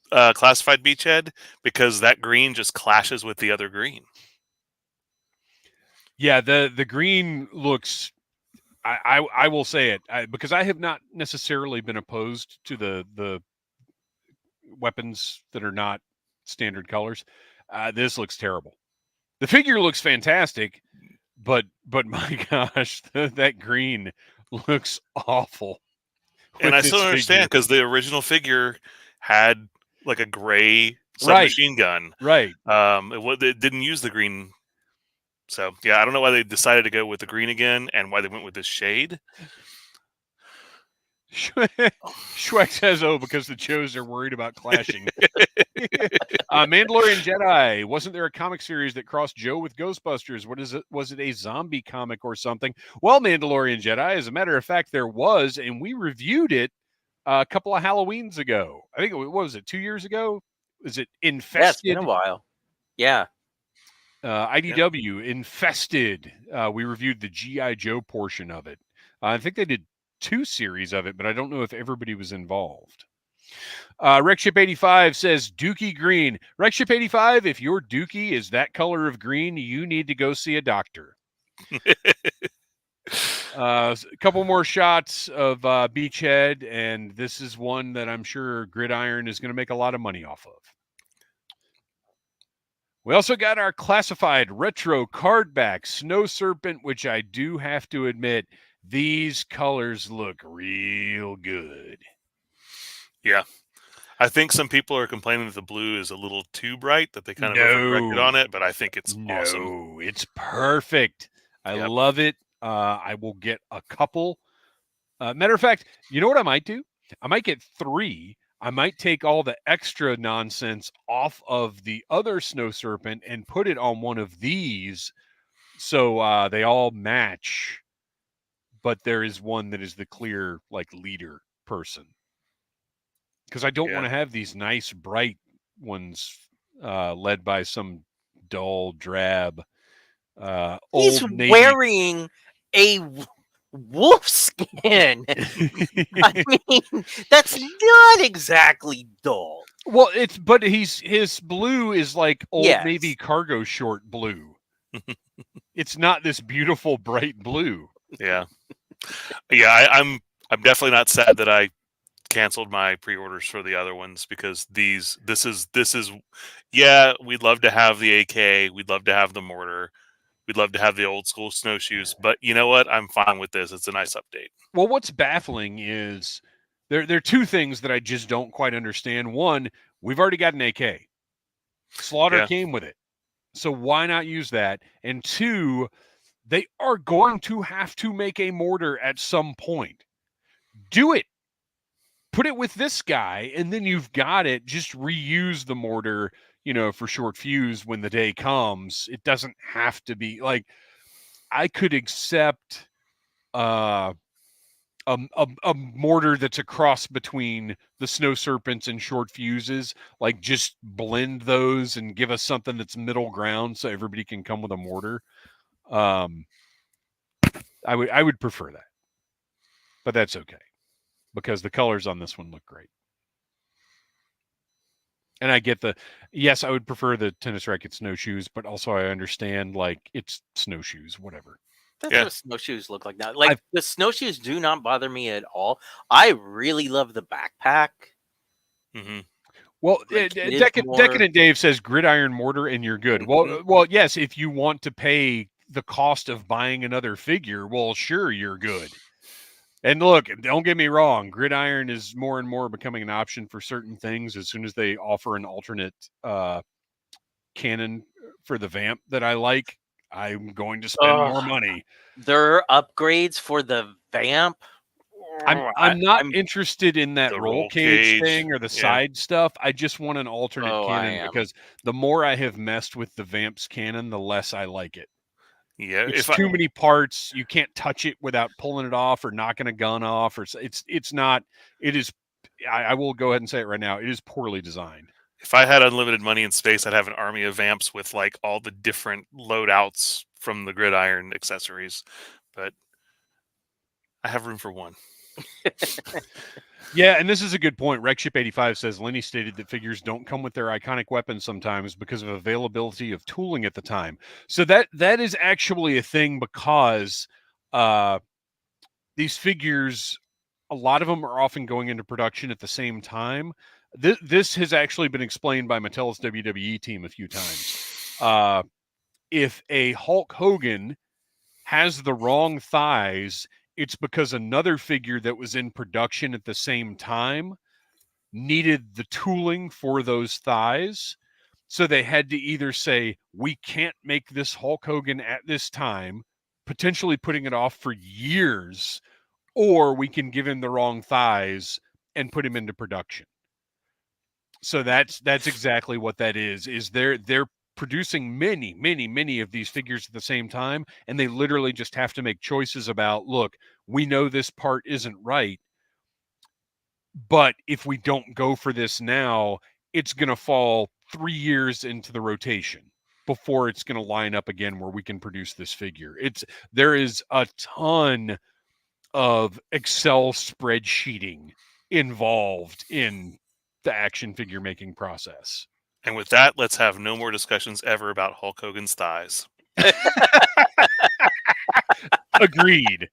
classified Beachhead because that green just clashes with the other green. Yeah, the green looks. I will say it because I have not necessarily been opposed to the weapons that are not standard colors. This looks terrible. The figure looks fantastic, but my gosh, that green looks awful. And I still don't understand because the original figure had like a gray submachine gun. Right. It didn't use the green. So, yeah, I don't know why they decided to go with the green again and why they went with this shade. Schweck says, because the Joes are worried about clashing. Mandalorian Jedi. Wasn't there a comic series that crossed Joe with Ghostbusters? What is it? Was it a zombie comic or something? Well, Mandalorian Jedi, as a matter of fact, there was, and we reviewed it a couple of Halloweens ago. I think, what was it, 2 years ago? Was it Infested? Yeah, it's been a while. Yeah. IDW, Infested. We reviewed the G.I. Joe portion of it. I think they did 2 series of it, but I don't know if everybody was involved. RecShip85 says Dookie Green. RecShip85, if your Dookie is that color of green, you need to go see a doctor. A couple more shots of Beachhead, and this is one that I'm sure Gridiron is going to make a lot of money off of. We also got our classified retro card back, Snow Serpent, which I do have to admit, these colors look real good. Yeah. I think some people are complaining that the blue is a little too bright, that they kind of overcorrected on it, but I think it's awesome. No, it's perfect. I Yep. love it. I will get a couple. Matter of fact, you know what I might do? I might get 3. I might take all the extra nonsense off of the other Snow Serpent and put it on one of these so they all match. But there is one that is the clear, like, leader person. Because I don't want to have these nice, bright ones led by some dull, drab, He's old Navy. wearing a wolf skin. I mean, that's not exactly dull. Well, but his blue is like old Yes. Navy cargo short blue. It's not this beautiful bright blue. Yeah. I'm definitely not sad that I canceled my pre-orders for the other ones, because this is we'd love to have the AK, we'd love to have the mortar, we'd love to have the old school snowshoes, but you know what? I'm fine with this. It's a nice update. Well, what's baffling is there are 2 things that I just don't quite understand. One, we've already got an AK. Slaughter came with it. So why not use that? And 2, they are going to have to make a mortar at some point. Do it. Put it with this guy, and then you've got it. Just reuse the mortar, for short fuse when the day comes. It doesn't have to be like, I could accept a mortar that's a cross between the Snow Serpents and short fuses. Like, just blend those and give us something that's middle ground so everybody can come with a mortar. I would prefer that, but that's okay because the colors on this one look great. And I get yes, I would prefer the tennis racket snowshoes, but also I understand, like, it's snowshoes, whatever. That's what snowshoes look like now. Like, the snowshoes do not bother me at all. I really love the backpack. Mm-hmm. Well, Decadent Dave says gridiron mortar and you're good. Well, yes, if you want to pay the cost of buying another figure, well, sure, you're good. And look, don't get me wrong, gridiron is more and more becoming an option for certain things as soon as they offer an alternate cannon for the vamp that I like. I'm going to spend more money. There are upgrades for the vamp. I'm not interested in that roll cage thing or the side stuff. I just want an alternate cannon because the more I have messed with the vamp's cannon, the less I like it. Yeah, it's too many parts. You can't touch it without pulling it off or knocking a gun off. Or it's not. It is. I will go ahead and say it right now. It is poorly designed. If I had unlimited money and space, I'd have an army of vamps with like all the different loadouts from the gridiron accessories. But I have room for one. Yeah, and this is a good point. RecShip85 says Lenny stated that figures don't come with their iconic weapons sometimes because of availability of tooling at the time. So that is actually a thing because these figures, a lot of them are often going into production at the same time. This has actually been explained by Mattel's WWE team a few times. If a Hulk Hogan has the wrong thighs, it's because another figure that was in production at the same time needed the tooling for those thighs. So they had to either say, we can't make this Hulk Hogan at this time, potentially putting it off for years, or we can give him the wrong thighs and put him into production. So that's exactly what that is they're producing many of these figures at the same time, and they literally just have to make choices about, look, we know this part isn't right, but if we don't go for this now, it's going to fall 3 years into the rotation before it's going to line up again where we can produce this figure. There is a ton of Excel spreadsheeting involved in the action figure making process. And with that, let's have no more discussions ever about Hulk Hogan's thighs. Agreed.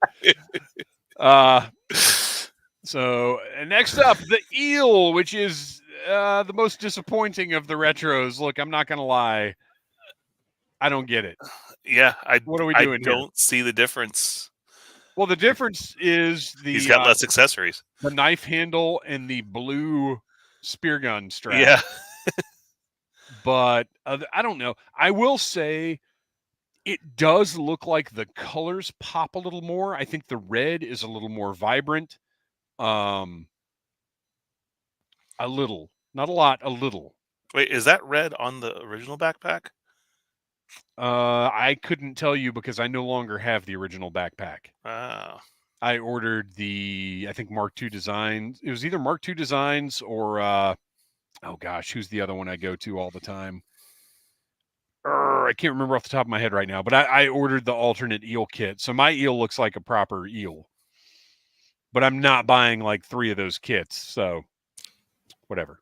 So next up, the eel, which is the most disappointing of the retros. Look, I'm not going to lie. I don't get it. Yeah. What are we doing here? I don't see the difference. Well, the difference is he's got less accessories. The knife handle and the blue spear gun strap. Yeah. But I don't know. I will say it does look like the colors pop a little more. I think the red is a little more vibrant. A little. Not a lot, a little. Wait, is that red on the original backpack? I couldn't tell you because I no longer have the original backpack. Oh. I ordered I think Mark II Designs. It was either Mark II Designs or, oh gosh, who's the other one I go to all the time? I can't remember off the top of my head right now, but I ordered the alternate eel kit. So my eel looks like a proper eel. But I'm not buying like 3 of those kits, so whatever.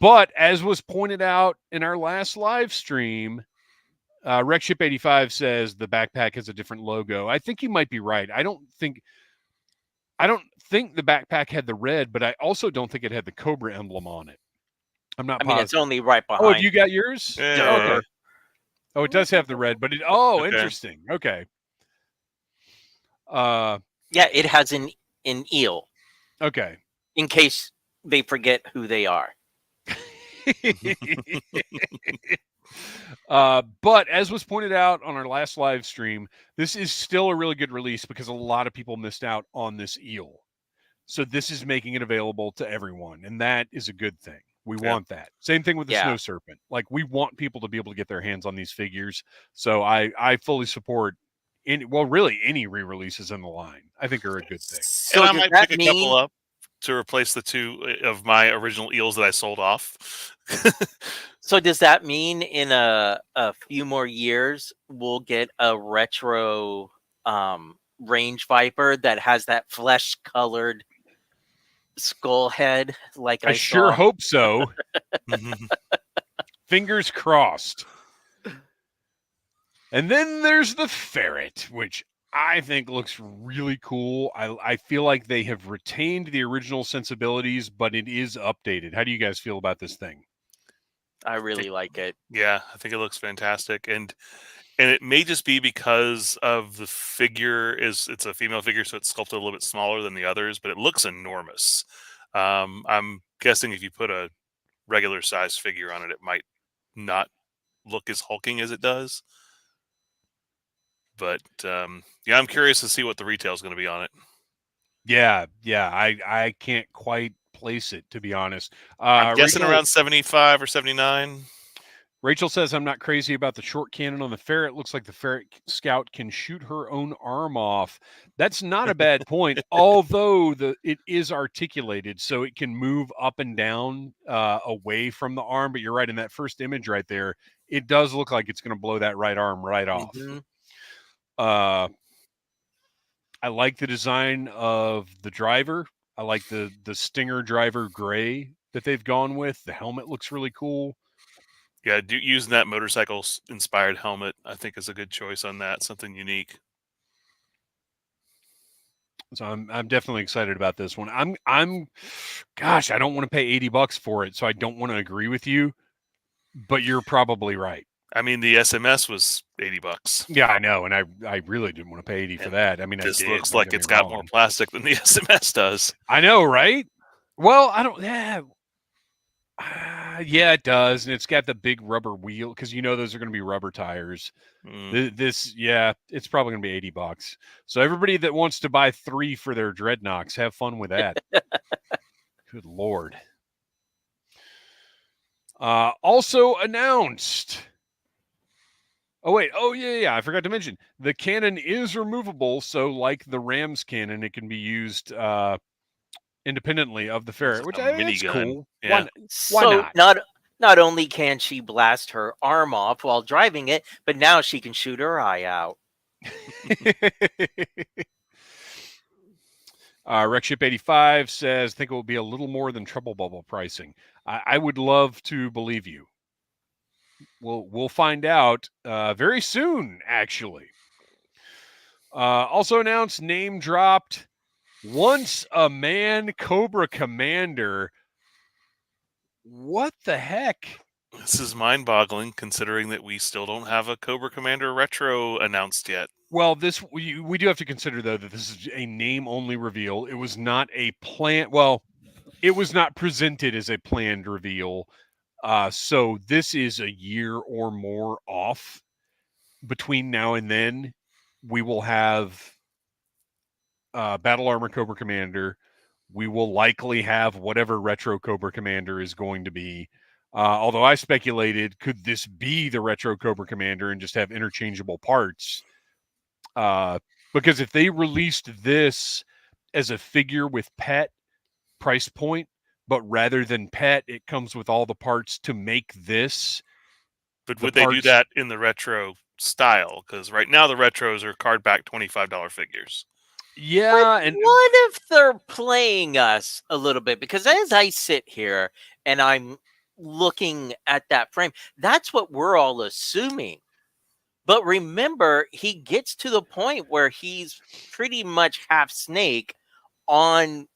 But as was pointed out in our last live stream, ReShip85 says the backpack has a different logo. I think you might be right. I don't think the backpack had the red, but I also don't think it had the Cobra emblem on it. I'm not positive. It's only right behind. Oh, you got yours? Yeah. Okay. Oh, it does have the red, but Okay. Interesting. Okay. Yeah, it has an eel. Okay. In case they forget who they are. But as was pointed out on our last live stream, this is still a really good release because a lot of people missed out on this eel. So this is making it available to everyone, and that is a good thing. We want that. Same thing with the Snow Serpent. Like, we want people to be able to get their hands on these figures. So I fully support any re-releases in the line. I think are a good thing. So and I might pick a couple up to replace the 2 of my original eels that I sold off. So does that mean in a few more years we'll get a retro range viper that has that flesh-colored skull head? Like I sure saw? hope so. Fingers crossed. And then there's the ferret, which I think looks really cool. I feel like they have retained the original sensibilities, but it is updated. How do you guys feel about this thing? I really like it. Yeah, I think it looks fantastic, and it may just be because of the figure it's a female figure, so it's sculpted a little bit smaller than the others, but it looks enormous. I'm guessing if you put a regular size figure on it, it might not look as hulking as it does. But I'm curious to see what the retail is going to be on it. Yeah, I can't quite place it, to be honest. I'm guessing Rachel, around 75 or 79. Rachel says, I'm not crazy about the short cannon on the ferret. Looks like the ferret scout can shoot her own arm off. That's not a bad point, although it is articulated, so it can move up and down away from the arm. But you're right, in that first image right there, it does look like it's going to blow that right arm right off. I like the design of the driver. I like the Stinger driver gray that they've gone with. The helmet looks really cool. Yeah, using that motorcycle-inspired helmet, I think, is a good choice on that. Something unique. So I'm definitely excited about this one. Gosh, I don't want to pay $80 for it, so I don't want to agree with you. But you're probably right. I mean, the SMS was $80. Yeah, I know, and I really didn't want to pay $80 for that. I mean, this looks like it's got more plastic than the SMS does. I know, right? Well, I don't. Yeah, it does, and it's got the big rubber wheel because those are going to be rubber tires. It's probably going to be $80. So everybody that wants to buy 3 for their dreadnoughts, have fun with that. Good Lord. Also announced. Oh, wait. Oh, yeah. I forgot to mention. The cannon is removable, so like the Rams cannon, it can be used independently of the ferret, which I think is cool. Yeah. Why not? Not only can she blast her arm off while driving it, but now she can shoot her eye out. ReShip85 says, I think it will be a little more than Trouble Bubble pricing. I would love to believe you. We'll find out very soon, actually. Also announced, name dropped, Once a Man Cobra Commander. What the heck? This is mind-boggling, considering that we still don't have a Cobra Commander Retro announced yet. Well, we do have to consider, though, that this is a name-only reveal. It was not a plan. Well, it was not presented as a planned reveal. So this is a year or more off. Between now and then, we will have Battle Armor Cobra Commander. We will likely have whatever retro Cobra Commander is going to be. Although I speculated, could this be the retro Cobra Commander and just have interchangeable parts? Because if they released this as a figure with pet price point, but rather than pet, it comes with all the parts to make this. But would they do that in the retro style? Because right now the retros are card back $25 figures. Yeah, But and what if they're playing us a little bit? Because as I sit here and I'm looking at that frame, that's what we're all assuming. But remember, he gets to the point where he's pretty much half snake on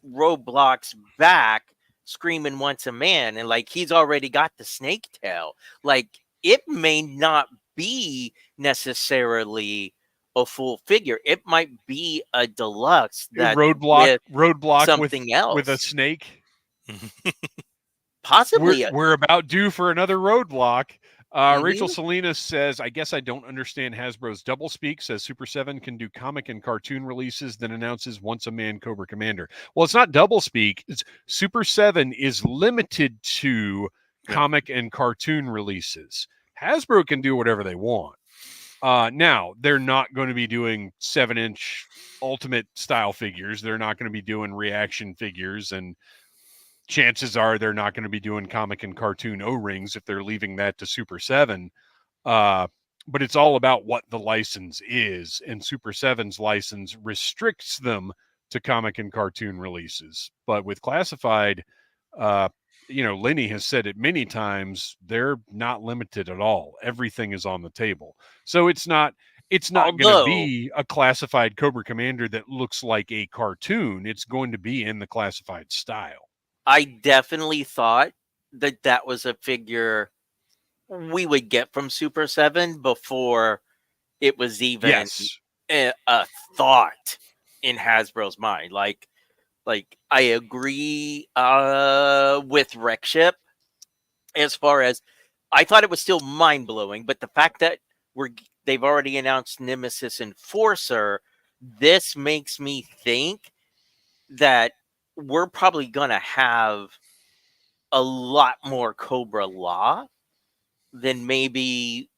Roadblock's back, screaming once a man, and like he's already got the snake tail. Like it may not be necessarily a full figure. It might be a deluxe that roadblock something else with a snake. Possibly. We're about due for another roadblock. Rachel Mhm. Salinas says, I guess I don't understand Hasbro's doublespeak, says Super 7 can do comic and cartoon releases, then announces once a man Cobra Commander. Well, it's not doublespeak. It's Super 7 is limited to comic and cartoon releases. Hasbro can do whatever they want. Now, they're not going to be doing 7-inch ultimate style figures. They're not going to be doing reaction figures, and chances are they're not going to be doing comic and cartoon O-rings if they're leaving that to Super 7. But it's all about what the license is, and Super 7's license restricts them to comic and cartoon releases. But with classified, Lenny has said it many times, they're not limited at all. Everything is on the table. So it's not going to be a classified Cobra Commander that looks like a cartoon. It's going to be in the classified style. I definitely thought that was a figure we would get from Super 7 before it was even a thought in Hasbro's mind. Like I agree with ReShip as far as I thought it was still mind blowing, but the fact that they've already announced Nemesis Enforcer, this makes me think that we're probably gonna have a lot more Cobra Law than maybe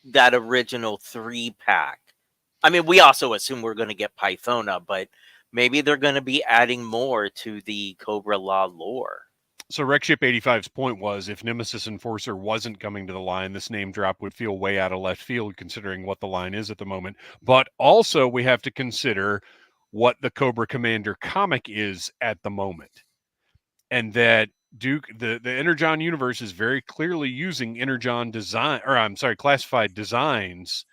that original 3-pack. I mean, we also assume we're going to get Pythona, but maybe they're going to be adding more to the Cobra Law lore. So ReShip 85's point was, if Nemesis Enforcer wasn't coming to the line, this name drop would feel way out of left field considering what the line is at the moment. But also we have to consider what the Cobra Commander comic is at the moment. And that the Energon universe is very clearly using classified designs,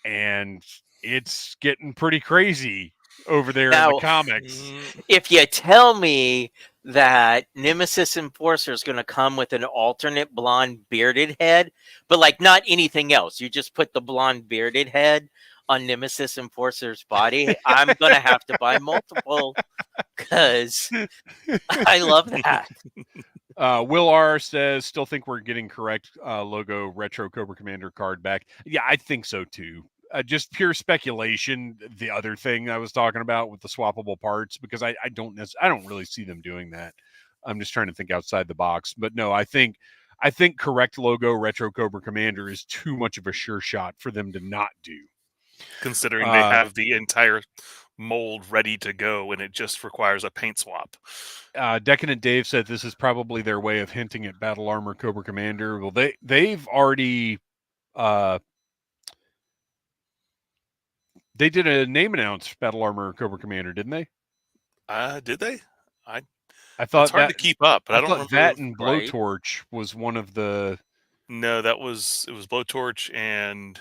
and it's getting pretty crazy over there in the comics. If you tell me that Nemesis Enforcer is going to come with an alternate blonde bearded head, but like not anything else, you just put the blonde bearded head on Nemesis Enforcer's body, I'm going to have to buy multiple because I love that. Will R says, still think we're getting correct logo retro Cobra Commander card back. Yeah, I think so too. Just pure speculation. The other thing I was talking about with the swappable parts, because I don't really see them doing that. I'm just trying to think outside the box. But no, I think correct logo retro Cobra Commander is too much of a sure shot for them to not do. Considering they have the entire mold ready to go and it just requires a paint swap. Decadent Dave said this is probably their way of hinting at Battle Armor Cobra Commander. Well, they've already they did a name announce Battle Armor Cobra Commander, didn't they? Did they? I thought it's hard to keep up, but I don't remember. That and Blowtorch was one of the. No, it was Blowtorch and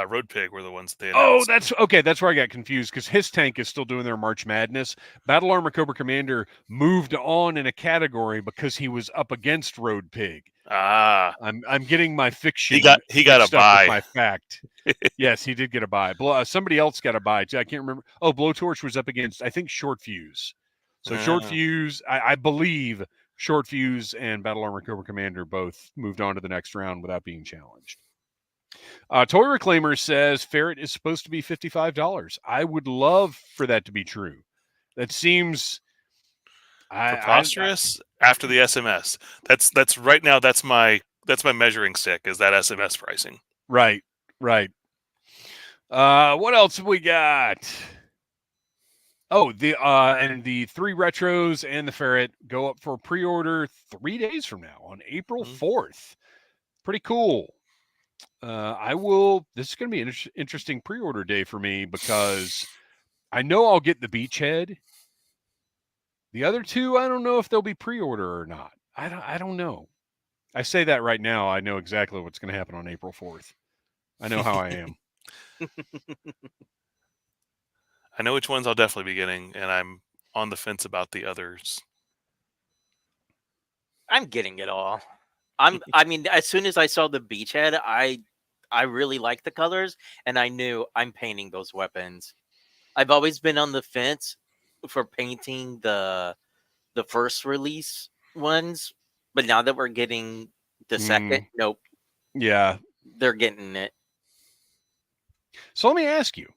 Road Pig were the ones they announced. Oh, that's okay. That's where I got confused because his tank is still doing their March Madness. Battle Armor Cobra Commander moved on in a category because he was up against Road Pig. I'm getting my fiction. He got a buy. My fact. Yes, he did get a buy. Somebody else got a buy too. I can't remember. Oh, Blowtorch was up against, I think, Short Fuse. So Short Fuse, I believe Short Fuse and Battle Armor Cobra Commander both moved on to the next round without being challenged. Toy Reclaimer says Ferret is supposed to be $55. I would love for that to be true. That seems preposterous after the SMS. That's right now. That's my measuring stick. Is that SMS pricing? Right. What else have we got? Oh, and the 3 retros and the Ferret go up for pre-order 3 days from now on April 4th. Pretty cool. This is going to be an interesting pre-order day for me because I know I'll get the Beachhead. The other 2, I don't know if they'll be pre-order or not. I don't know. I say that right now. I know exactly what's going to happen on April 4th. I know how I am. I know which ones I'll definitely be getting, and I'm on the fence about the others. I'm getting it all. I mean, as soon as I saw the Beachhead, I really liked the colors, and I knew I'm painting those weapons. I've always been on the fence for painting the first release ones, but now that we're getting the second, nope. Yeah. They're getting it. So let me ask you.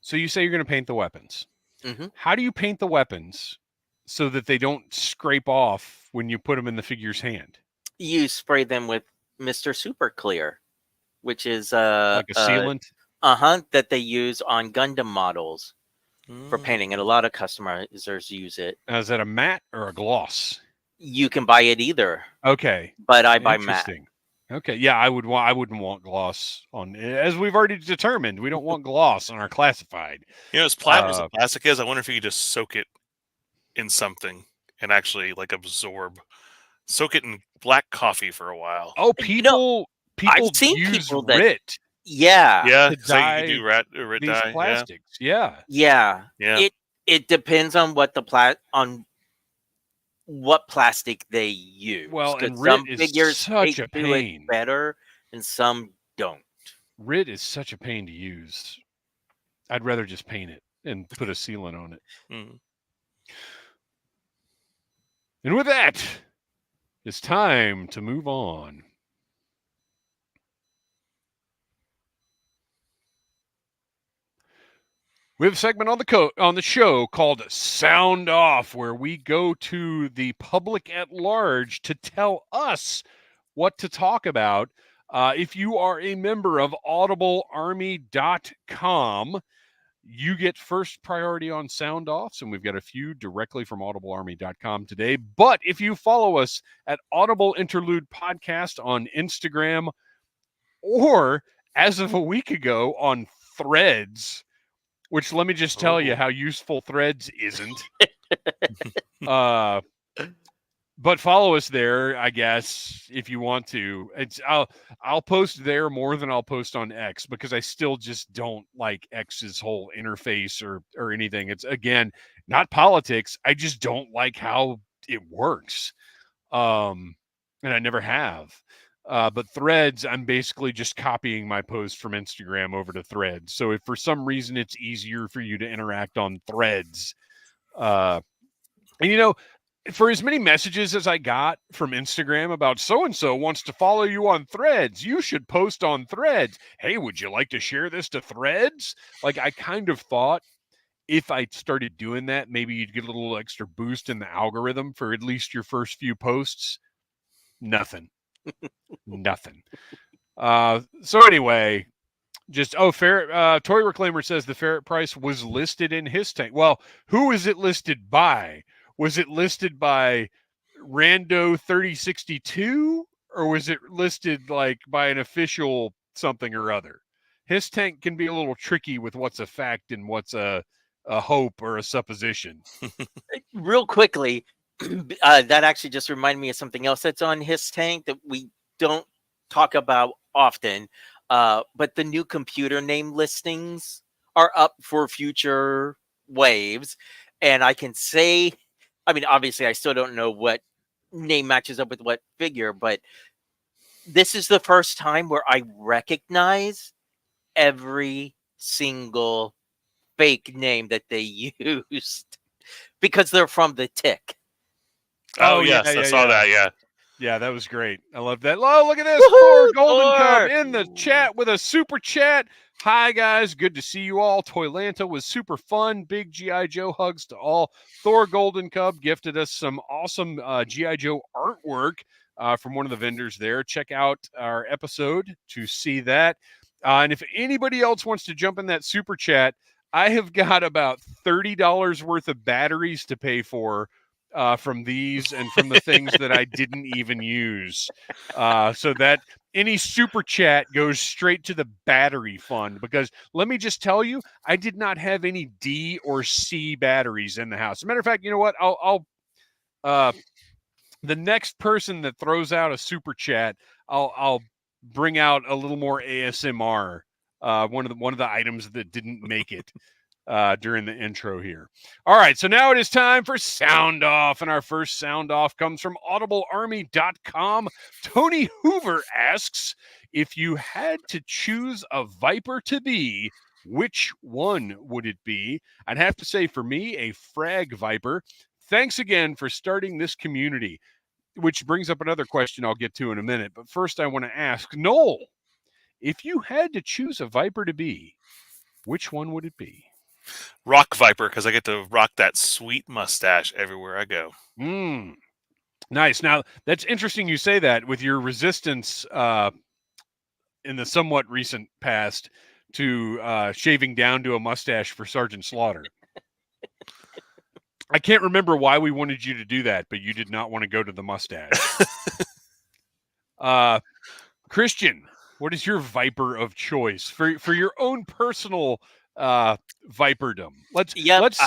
So you say you're going to paint the weapons. Mm-hmm. How do you paint the weapons so that they don't scrape off when you put them in the figure's hand? You spray them with Mr. Super Clear, which is like a sealant? That they use on Gundam models for painting, and a lot of customizers use it. Now, is that a matte or a gloss? You can buy it either. Okay. But I buy matte. Okay, yeah, I wouldn't want gloss on, as we've already determined. We don't want gloss on our classified. As plastic is, I wonder if you could just soak it in something and actually soak it in black coffee for a while. Oh, people I've seen use people that, RIT. Yeah, to so dye you can do RIT these dye. plastics. Yeah. It depends on what what plastic they use. Well, and some RIT is figures such a pain. Better, and some don't. RIT is such a pain to use. I'd rather just paint it and put a sealant on it. And with that, it's time to move on. We have a segment on the show called Sound Off, where we go to the public at large to tell us what to talk about. If you are a member of audiblearmy.com, you get first priority on sound offs, and we've got a few directly from audiblearmy.com today. But if you follow us at Audible Interlude Podcast on Instagram, or as of a week ago on Threads, which let me just tell you how useful Threads isn't. But follow us there, I guess, if you want to. I'll post there more than I'll post on X, because I still just don't like X's whole interface or anything. It's, again, not politics. I just don't like how it works. And I never have. But Threads, I'm basically just copying my post from Instagram over to Threads. So if for some reason it's easier for you to interact on Threads, and for as many messages as I got from Instagram about so-and-so wants to follow you on Threads, you should post on Threads. Hey, would you like to share this to Threads? Like, I kind of thought if I started doing that, maybe you'd get a little extra boost in the algorithm for at least your first few posts. Nothing. Nothing. So anyway, just Ferret. Toy Reclaimer says the Ferret price was listed in his tank. Well, who is it listed by? Was it listed by Rando 3062, or was it listed like by an official something or other? His tank can be a little tricky with what's a fact and what's a hope or a supposition. Real quickly, that actually just reminded me of something else that's on his tank that we don't talk about often. But the new computer name listings are up for future waves. And I can say, I mean, obviously, I still don't know what name matches up with what figure, but this is the first time where I recognize every single fake name that they used. because they're from the Tick. Oh, yes, I saw that. Yeah. Yeah, that was great. I love that. Oh, look at this. Woohoo, Thor Golden Cub Thor! in the chat with a super chat. Hi, guys. Good to see you all. Toylanta was super fun. Big G.I. Joe hugs to all. Thor Golden Cub gifted us some awesome G.I. Joe artwork from one of the vendors there. Check out our episode to see that. And if anybody else wants to jump in that super chat, I have got about $30 worth of batteries to pay for from these and from the things that I didn't even use. So that any super chat goes straight to the battery fund, because let me just tell you, I did not have any D or C batteries in the house. As a matter of fact, you know what? I'll the next person that throws out a super chat, I'll bring out a little more ASMR. One of the items that didn't make it during the intro here. All right, so now it is time for Sound Off, and our first Sound Off comes from audiblearmy.com. Tony Hoover asks, if you had to choose a Viper to be, which one would it be? I'd have to say, for me, a Frag Viper. Thanks again for starting this community, which brings up another question I'll get to in a minute. But first, I want to ask, Noel, if you had to choose a Viper to be, which one would it be? Rock Viper, because I get to rock that sweet mustache everywhere I go. Nice. Now, that's interesting you say that, with your resistance in the somewhat recent past to shaving down to a mustache for Sergeant Slaughter. I can't remember why we wanted you to do that, but you did not want to go to the mustache. Kristian, what is your Viper of choice for your own personal Viperdom? Let's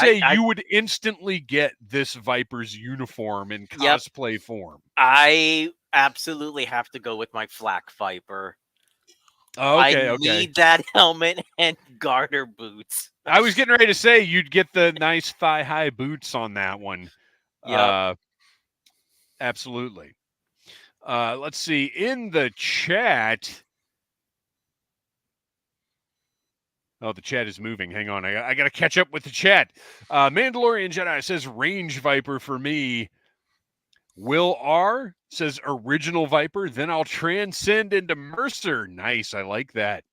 say you would instantly get this Viper's uniform in cosplay form. I absolutely have to go with my Flak Viper. Oh, okay, I need that helmet and garter boots. I was getting ready to say you'd get the nice thigh-high boots on that one. Yeah. Absolutely. Let's see. In the chat... Oh, the chat is moving. Hang on. I got to catch up with the chat. Mandalorian Jedi says Range Viper for me. Will R says Original Viper. Then I'll transcend into Mercer. Nice. I like that.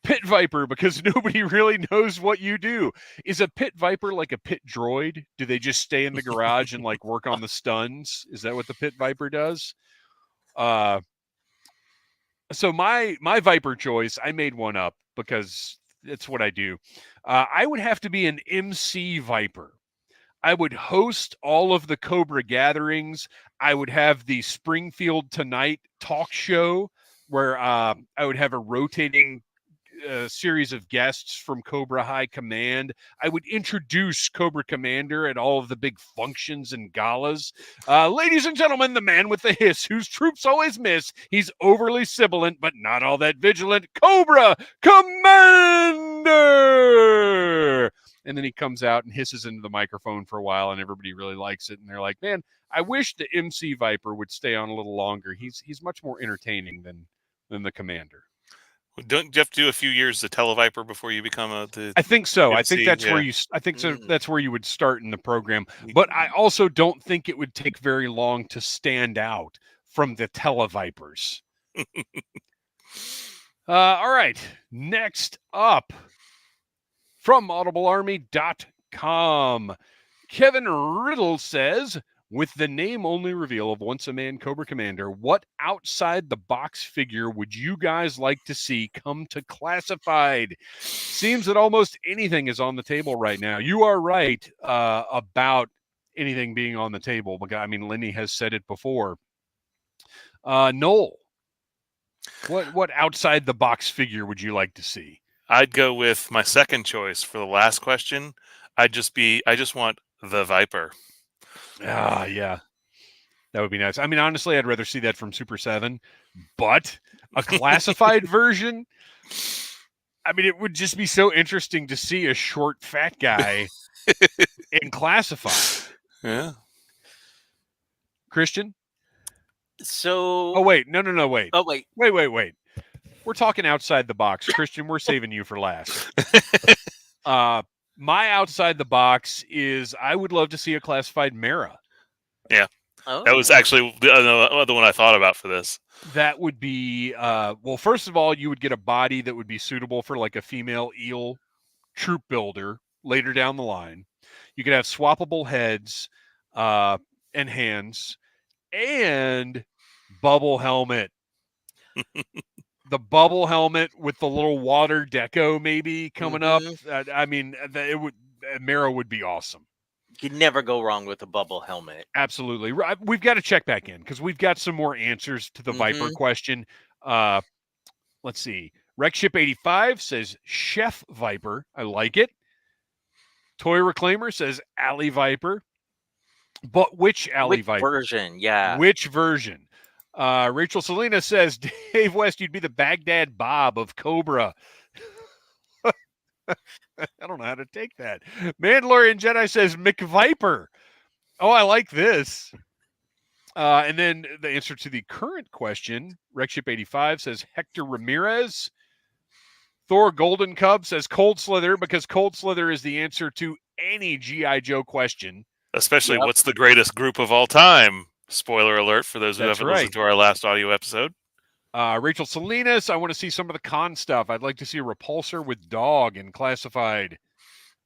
Pit Viper, because nobody really knows what you do. Is a Pit Viper like a pit droid? Do they just stay in the garage and like work on the stuns? Is that what the Pit Viper does? So my Viper choice, I made one up because it's what I do. I would have to be an MC Viper. I would host all of the Cobra gatherings. I would have the Springfield Tonight talk show where I would have a rotating series of guests from Cobra High Command. I would introduce Cobra Commander at all of the big functions and galas. Ladies and gentlemen, the man with the hiss, whose troops always miss. He's overly sibilant, but not all that vigilant. Cobra Commander! And then he comes out and hisses into the microphone for a while, and everybody really likes it. And they're like, man, I wish the MC Viper would stay on a little longer. He's much more entertaining than the Commander. Don't you have to do a few years of Televiper before you become I think so. MC? I think that's where you. I think so. That's where you would start in the program. But I also don't think it would take very long to stand out from the Televipers. All right. Next up, from audiblearmy.com, Kevin Riddle says, with the name-only reveal of Once a Man Cobra Commander, what outside-the-box figure would you guys like to see come to Classified? Seems that almost anything is on the table right now. You are right about anything being on the table. I mean, Lenny has said it before. Noel, what outside-the-box figure would you like to see? I'd go with my second choice for the last question. I just want the Viper. Yeah. That would be nice. I mean, honestly, I'd rather see that from Super 7, but a classified version, I mean, it would just be so interesting to see a short, fat guy in classified. Yeah. Kristian? So... Oh, wait. No, wait. Oh, wait. Wait. We're talking outside the box. Kristian, we're saving you for last. My outside the box is I would love to see a classified Mara. Oh, That was actually the other one I thought about for this. That would be well, first of all, you would get a body that would be suitable for like a female eel troop builder later down the line. You could have swappable heads and hands and bubble helmet. The bubble helmet with the little water deco maybe coming up. I mean, it would Mara would be awesome. you can never go wrong with a bubble helmet. Absolutely. We've got to check back in because we've got some more answers to the Viper question. Let's see. ReShip85 says Chef Viper. I like it. Toy Reclaimer says Alley Viper. But which Alley Which Viper? version? Yeah. Which version? Rachel Selena says, Dave West, you'd be the Baghdad Bob of Cobra. I don't know how to take that. Mandalorian Jedi says McViper. Oh, I like this. And then the answer to the current question, ReShip85 says Hector Ramirez. Thor Golden Cub says Cold Slither because Cold Slither is the answer to any G.I. Joe question. Especially what's the greatest group of all time? Spoiler alert for those who That's haven't listened to our last audio episode. Rachel Salinas, I want to see some of the con stuff. I'd like to see a repulsor with dog in classified.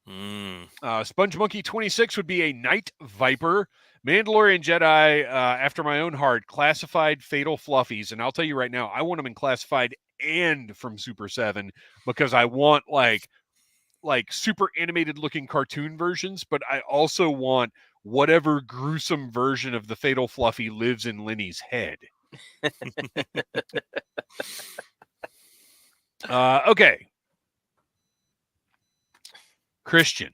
Sponge Monkey 26 would be a Night Viper. Mandalorian Jedi, after my own heart, classified Fatal Fluffies. And I'll tell you right now, I want them in classified and from Super 7 because I want like super animated looking cartoon versions, but I also want whatever gruesome version of the Fatal Fluffy lives in Lenny's head. Okay. Kristian.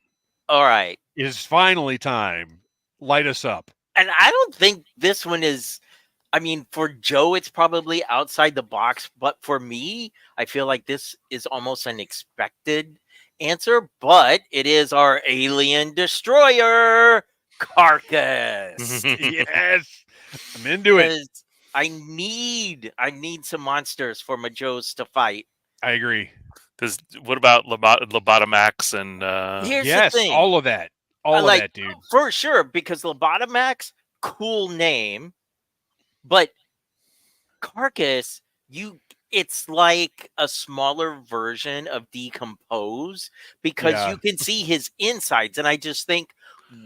All right. It is finally time. Light us up. And I don't think this one is, I mean, for Joe, it's probably outside the box. But for me, I feel like this is almost an expected answer. But it is our alien destroyer, Carcass. Yes. I'm into it. I need some monsters for my Joes to fight. I agree. What about Lobotomax and Here's yes, the thing. all of that. All of that, dude. For sure, because Lobotomax, cool name, but Carcass, it's like a smaller version of Decompose because you can see his insides, and I just think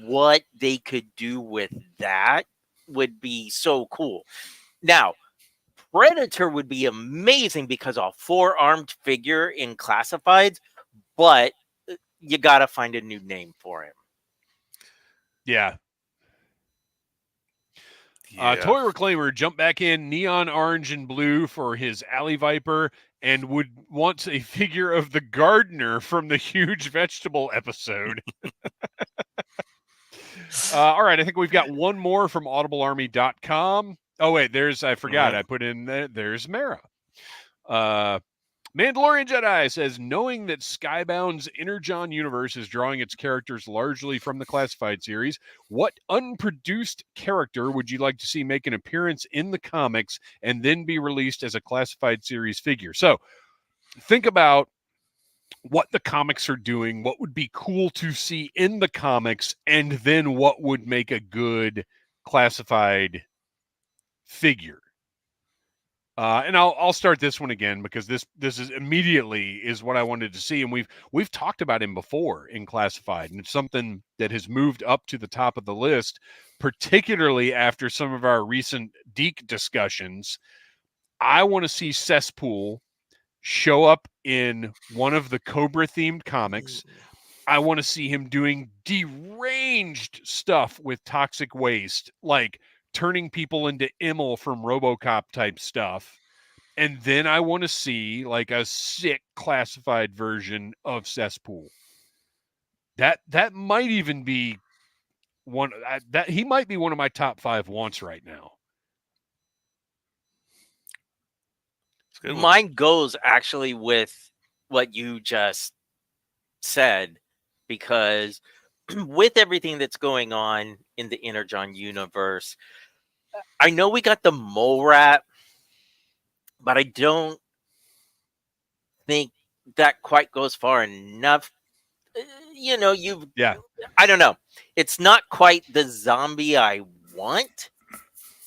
what they could do with that would be so cool. Now, Predator would be amazing because a 4-armed figure in classifieds, but you got to find a new name for him. Yeah. Toy Reclaimer jumped back in neon orange and blue for his Alley Viper and would want a figure of the gardener from the Huge Vegetable episode. All right, I think we've got one more from audiblearmy.com. Oh, wait, I forgot. I put in there's Mara. Mandalorian Jedi says, knowing that Skybound's Energon universe is drawing its characters largely from the classified series, what unproduced character would you like to see make an appearance in the comics and then be released as a classified series figure? So think about what the comics are doing, what would be cool to see in the comics, and then what would make a good classified figure. And I'll start this one again because this is immediately is what I wanted to see, and we've talked about him before in classified, and it's something that has moved up to the top of the list, particularly after some of our recent Deke discussions. I want to see Cesspool show up in one of the Cobra themed comics. I want to see him doing deranged stuff with toxic waste, like turning people into Immel from RoboCop type stuff. And then I want to see like a sick classified version of Cesspool. That might even be one that he might be one of my top 5 wants right now. Mine goes actually with what you just said, because with everything that's going on in the Energon universe, I know we got the mole rat, but I don't think that quite goes far enough. you know, you've Yeah. I don't know. It's not quite the zombie I want.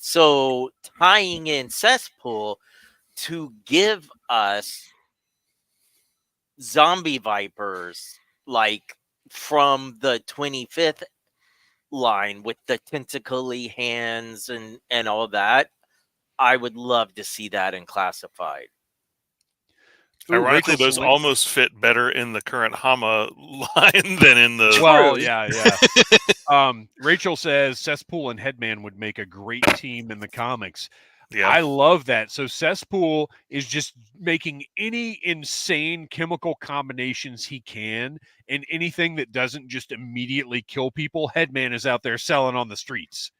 So tying in Cesspool to give us zombie vipers like from the 25th line with the tentacly hands and all that. I would love to see that in classified. Ooh, Ironically, Rachel those Selin- almost fit better in the current Hama line than in the. Well, True. yeah. Rachel says Cesspool and Headman would make a great team in the comics. Yeah, I love that. So Cesspool is just making any insane chemical combinations he can, and anything that doesn't just immediately kill people, Headman is out there selling on the streets.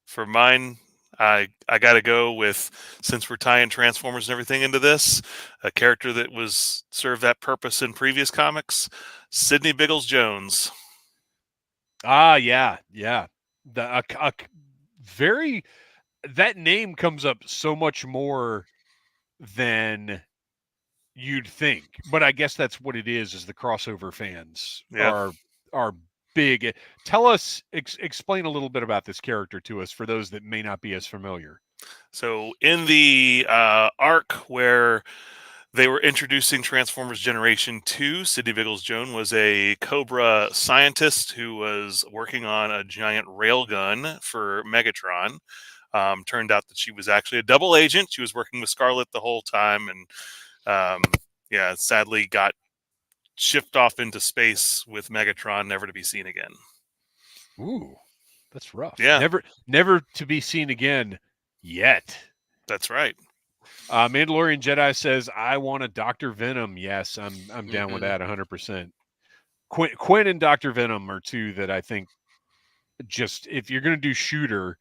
for mine, I got to go with, since we're tying Transformers and everything into this, a character that was served that purpose in previous comics, Sidney Biggles Jones. Ah, yeah. Very that name comes up so much more than you'd think, but I guess that's what it is the crossover fans Yeah. are big. Tell us, explain a little bit about this character to us for those that may not be as familiar. So in the arc where they were introducing Transformers Generation 2, Sidney Biggles Jones was a Cobra scientist who was working on a giant railgun for Megatron. Turned out that she was actually a double agent. She was working with Scarlet the whole time, and sadly got shipped off into space with Megatron, never to be seen again. Ooh, that's rough. Yeah. Never to be seen again yet. That's right. Mandalorian Jedi says, I want a Dr. Venom. Yes, I'm down with that 100%. Quinn and Dr. Venom are two that I think, just if you're going to do shooter,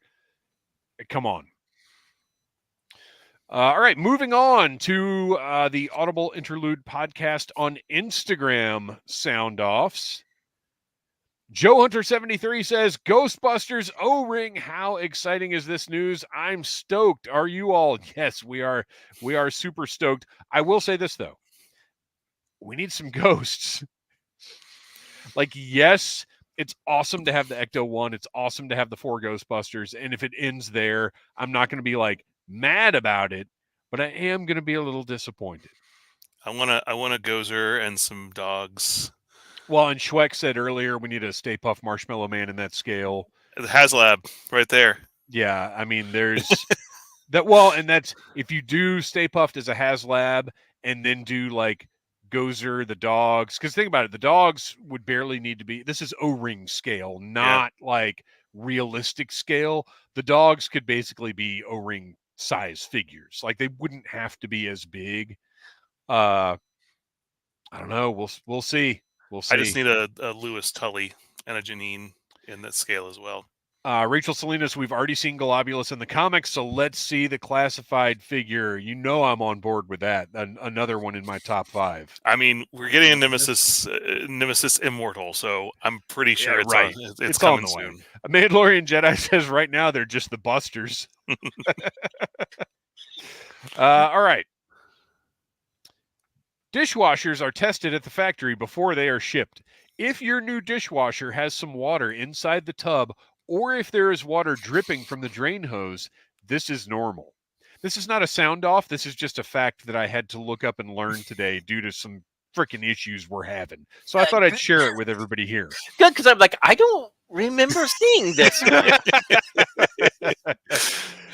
come on. All right, moving on to the Audible Interlude podcast on Instagram sound offs. Joe Hunter 73 says, Ghostbusters ORing. How exciting is this news? I'm stoked. Are you all? Yes, we are. We are super stoked. I will say this, though. We need some ghosts. Like, yes, it's awesome to have the Ecto one. It's awesome to have the 4 Ghostbusters. And if it ends there, I'm not going to be like mad about it, but I am going to be a little disappointed. I want a Gozer and some dogs. Well, and Schweck said earlier we need a Stay Puft Marshmallow Man in that scale. The HasLab right there. Yeah, I mean, there's that. Well, and that's if you do Stay Puft as a HasLab and then do like Gozer, the dogs. Because think about it, the dogs would barely need to be. This is O-ring scale, not like realistic scale. The dogs could basically be O-ring size figures. Like they wouldn't have to be as big. I don't know. We'll see. We'll see. I just need a Lewis Tully and a Janine in that scale as well. Rachel Salinas, we've already seen Globulus in the comics, so let's see the classified figure. You know I'm on board with that. Another one in my top 5. I mean, we're getting a Nemesis Immortal, so I'm pretty sure it's right. it's on coming the way. soon. A Mandalorian Jedi says right now they're just the Busters. All right. Dishwashers are tested at the factory before they are shipped. If your new dishwasher has some water inside the tub, or if there is water dripping from the drain hose, this is normal. This is not a sound off. This is just a fact that I had to look up and learn today due to some freaking issues we're having. So I thought I'd share it with everybody here. Good, because I'm like, I don't remember seeing this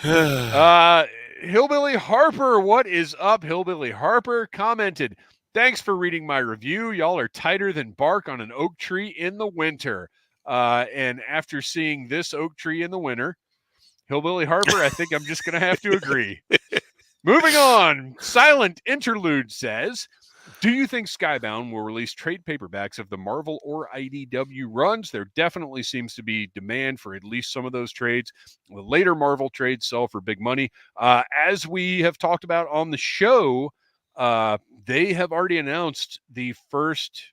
one. Hillbilly Harper, what is up? Hillbilly Harper commented, thanks for reading my review. Y'all are tighter than bark on an oak tree in the winter. And after seeing this oak tree in the winter, Hillbilly Harper, I think I'm just going to have to agree. Moving on, Silent Interlude says, do you think Skybound will release trade paperbacks of the Marvel or IDW runs? There definitely seems to be demand for at least some of those trades. The later Marvel trades sell for big money. As we have talked about on the show, they have already announced the first,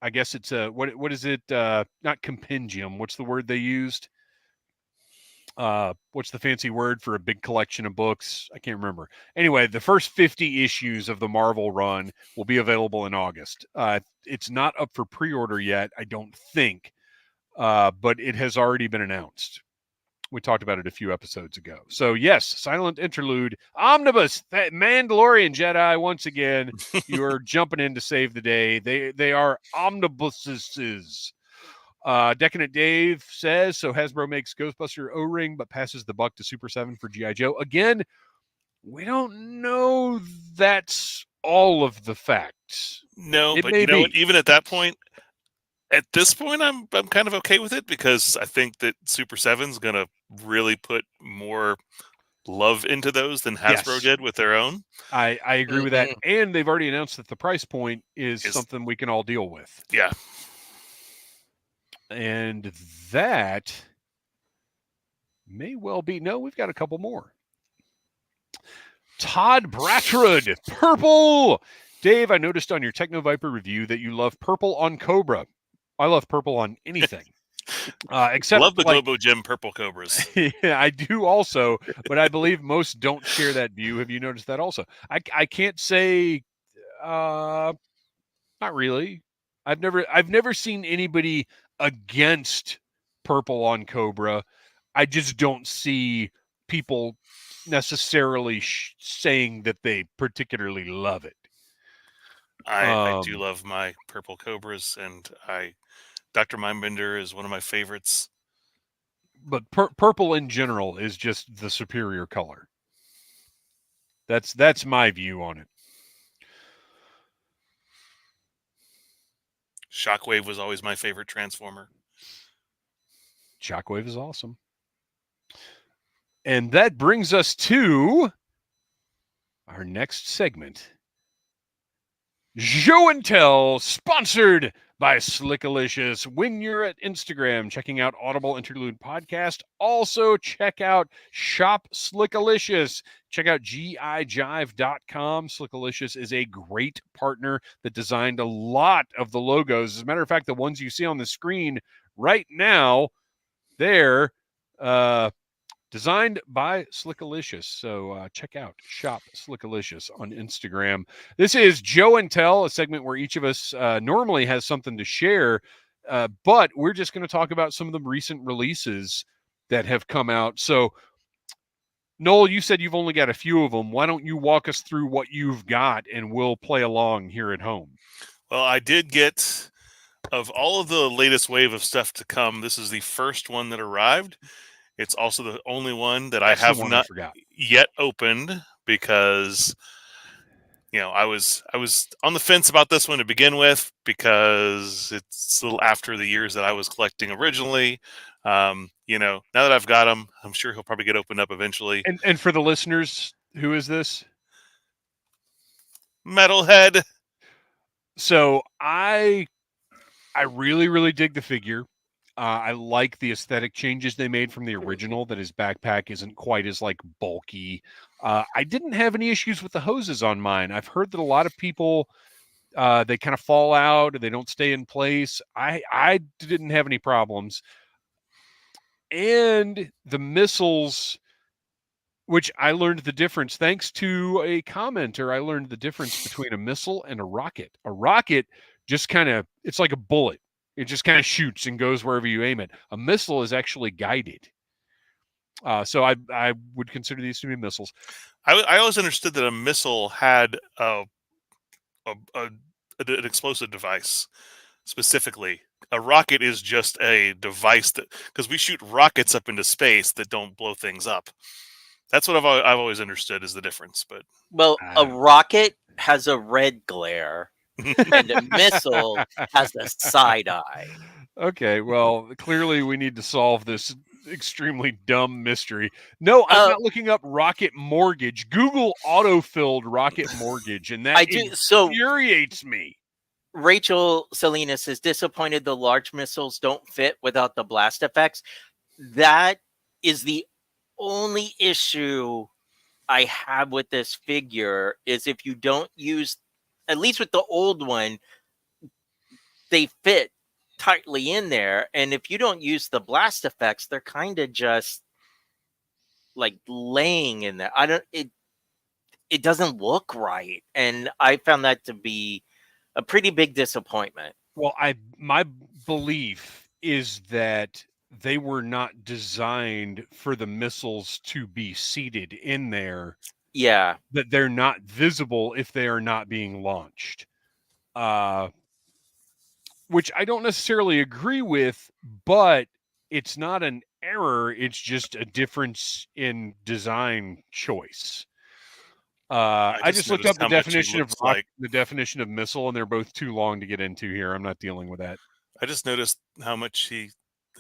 I guess it's a, what is it? Not compendium. What's the word they used? what's the fancy word for a big collection of books? I can't remember. Anyway, the first 50 issues of the Marvel run will be available in August. It's not up for pre-order yet, I don't think, but it has already been announced. We talked about it a few episodes ago. So yes, Silent Interlude, Omnibus, that Mandalorian Jedi. Once again, you are jumping in to save the day. They are omnibuses. Decadent Dave says, so Hasbro makes Ghostbuster O-ring, but passes the buck to Super 7 for G.I. Joe. Again, we don't know that's all of the facts. No, It but may you know what? be. Even at that point, at this point, I'm kind of okay with it because I think that Super 7's going to really put more love into those than Hasbro Yes. did with their own. I agree with that. Mhm. And they've already announced that the price point is Is- something we can all deal with. Yeah. And that may well be. No, we've got a couple more. Todd Brattrud, purple. Dave, I noticed on your Techno Viper review that you love purple on Cobra. I love purple on anything. Except Love the like, Globo Gem Purple Cobras. yeah, I do also, but I believe most don't share that view. Have you noticed that also? I can't say not really. I've never seen anybody against purple on Cobra. I just don't see people necessarily saying that they particularly love it. I do love my Purple Cobras, and Dr. Mindbender is one of my favorites. But purple in general is just the superior color. That's my view on it. Shockwave was always my favorite Transformer. Shockwave is awesome. And that brings us to our next segment. Show and Tell, sponsored by Slickalicious. When you're at Instagram checking out Audible Interlude Podcast, also check out Shop Slickalicious. Check out gijive.com. Slickalicious is a great partner that designed a lot of the logos. As a matter of fact, the ones you see on the screen right now, they're designed by Slickalicious. So check out Shop Slickalicious on Instagram. This is Joe and Tell, a segment where each of us normally has something to share, but we're just going to talk about some of the recent releases that have come out. So, Noel, you said you've only got a few of them. Why don't you walk us through what you've got, and we'll play along here at home? Well, I did get, of all of the latest wave of stuff to come, this is the first one that arrived. It's also the only one that That's I have the one not forgot. yet opened because, you know, I was on the fence about this one to begin with because it's a little after the years that I was collecting originally. You know, now that I've got him, I'm sure he'll probably get opened up eventually. And for the listeners, who is this? Metalhead. So I really, really dig the figure. I like the aesthetic changes they made from the original, that his backpack isn't quite as like bulky. I didn't have any issues with the hoses on mine. I've heard that a lot of people, they kind of fall out, they don't stay in place. I didn't have any problems. And the missiles, which I learned the difference thanks to a commenter. I learned the difference between a missile and a rocket. A rocket just kind of, it's like a bullet. It just kind of shoots and goes wherever you aim it. A missile is actually guided. So I would consider these to be missiles. I always understood that a missile had an explosive device specifically. A rocket is just a device that, because we shoot rockets up into space that don't blow things up. That's what I've always understood is the difference. But Well, a rocket has a red glare, and a missile has a side eye. Okay, well, clearly we need to solve this extremely dumb mystery. No, I'm not looking up rocket mortgage. Google auto-filled rocket mortgage, and that infuriates me. Rachel Salinas is disappointed the large missiles don't fit without the blast effects. That is the only issue I have with this figure, is if you don't use, at least with the old one, they fit tightly in there. And if you don't use the blast effects, they're kind of just like laying in there. It doesn't look right, and I found that to be a pretty big disappointment. Well, my belief is that they were not designed for the missiles to be seated in there, Yeah. that they're not visible if they are not being launched. Which I don't necessarily agree with, but it's not an error. It's just a difference in design choice. I just looked up noticed the how much he definition of looks rock, like- the definition of missile, and they're both too long to get into here. I'm not dealing with that. I just noticed how much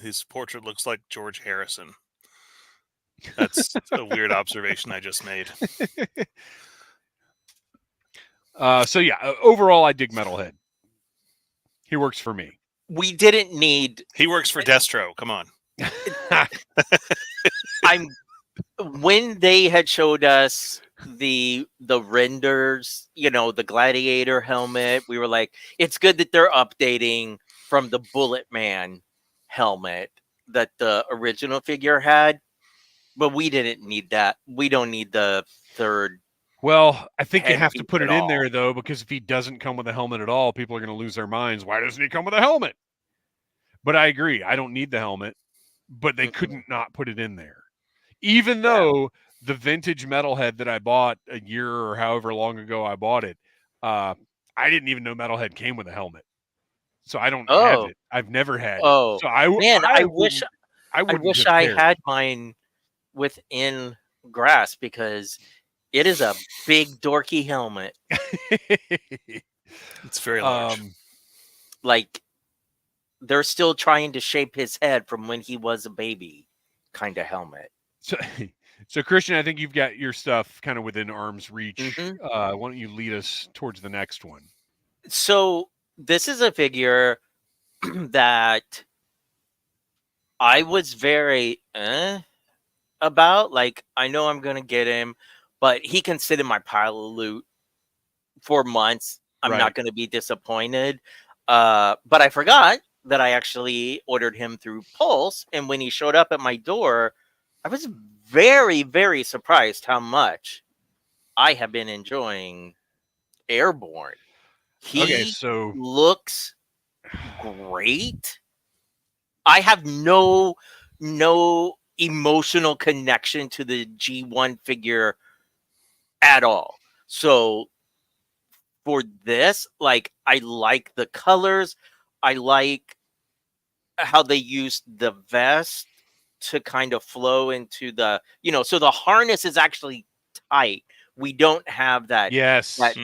his portrait looks like George Harrison. That's a weird observation I just made. So yeah, overall, I dig Metalhead. He works for me. We didn't need. He works for Destro. Come on. When they had showed us the renders, the gladiator helmet, we were like, it's good that they're updating from the Bullet Man helmet that the original figure had, but we didn't need that. We don't need the third. Well, I think you have to Headpiece put at it in all. there, though, because if he doesn't come with a helmet at all, people are going to lose their minds. Why doesn't he come with a helmet? But I agree. I don't need the helmet, but they couldn't not put it in there. Even though the vintage Metalhead that I bought a year or however long ago I bought it, I didn't even know Metalhead came with a helmet. So I don't have it. I've never had it. So I wish have I cared. had mine within grasp, because it is a big dorky helmet. It's very large. Like, they're still trying to shape his head from when he was a baby kind of helmet. So Kristian, I think you've got your stuff kind of within arm's reach. Why don't you lead us towards the next one? So this is a figure that I was very about. Like, I know I'm going to get him, but he can sit in my pile of loot for months. I'm not going to be disappointed. But I forgot that I actually ordered him through Pulse. And when he showed up at my door, I was very, very surprised how much I have been enjoying Airborne. He looks great. I have no emotional connection to the G1 figure at all. So for this, like, I like the colors. I like how they used the vest to kind of flow into the, so the harness is actually tight. We don't have that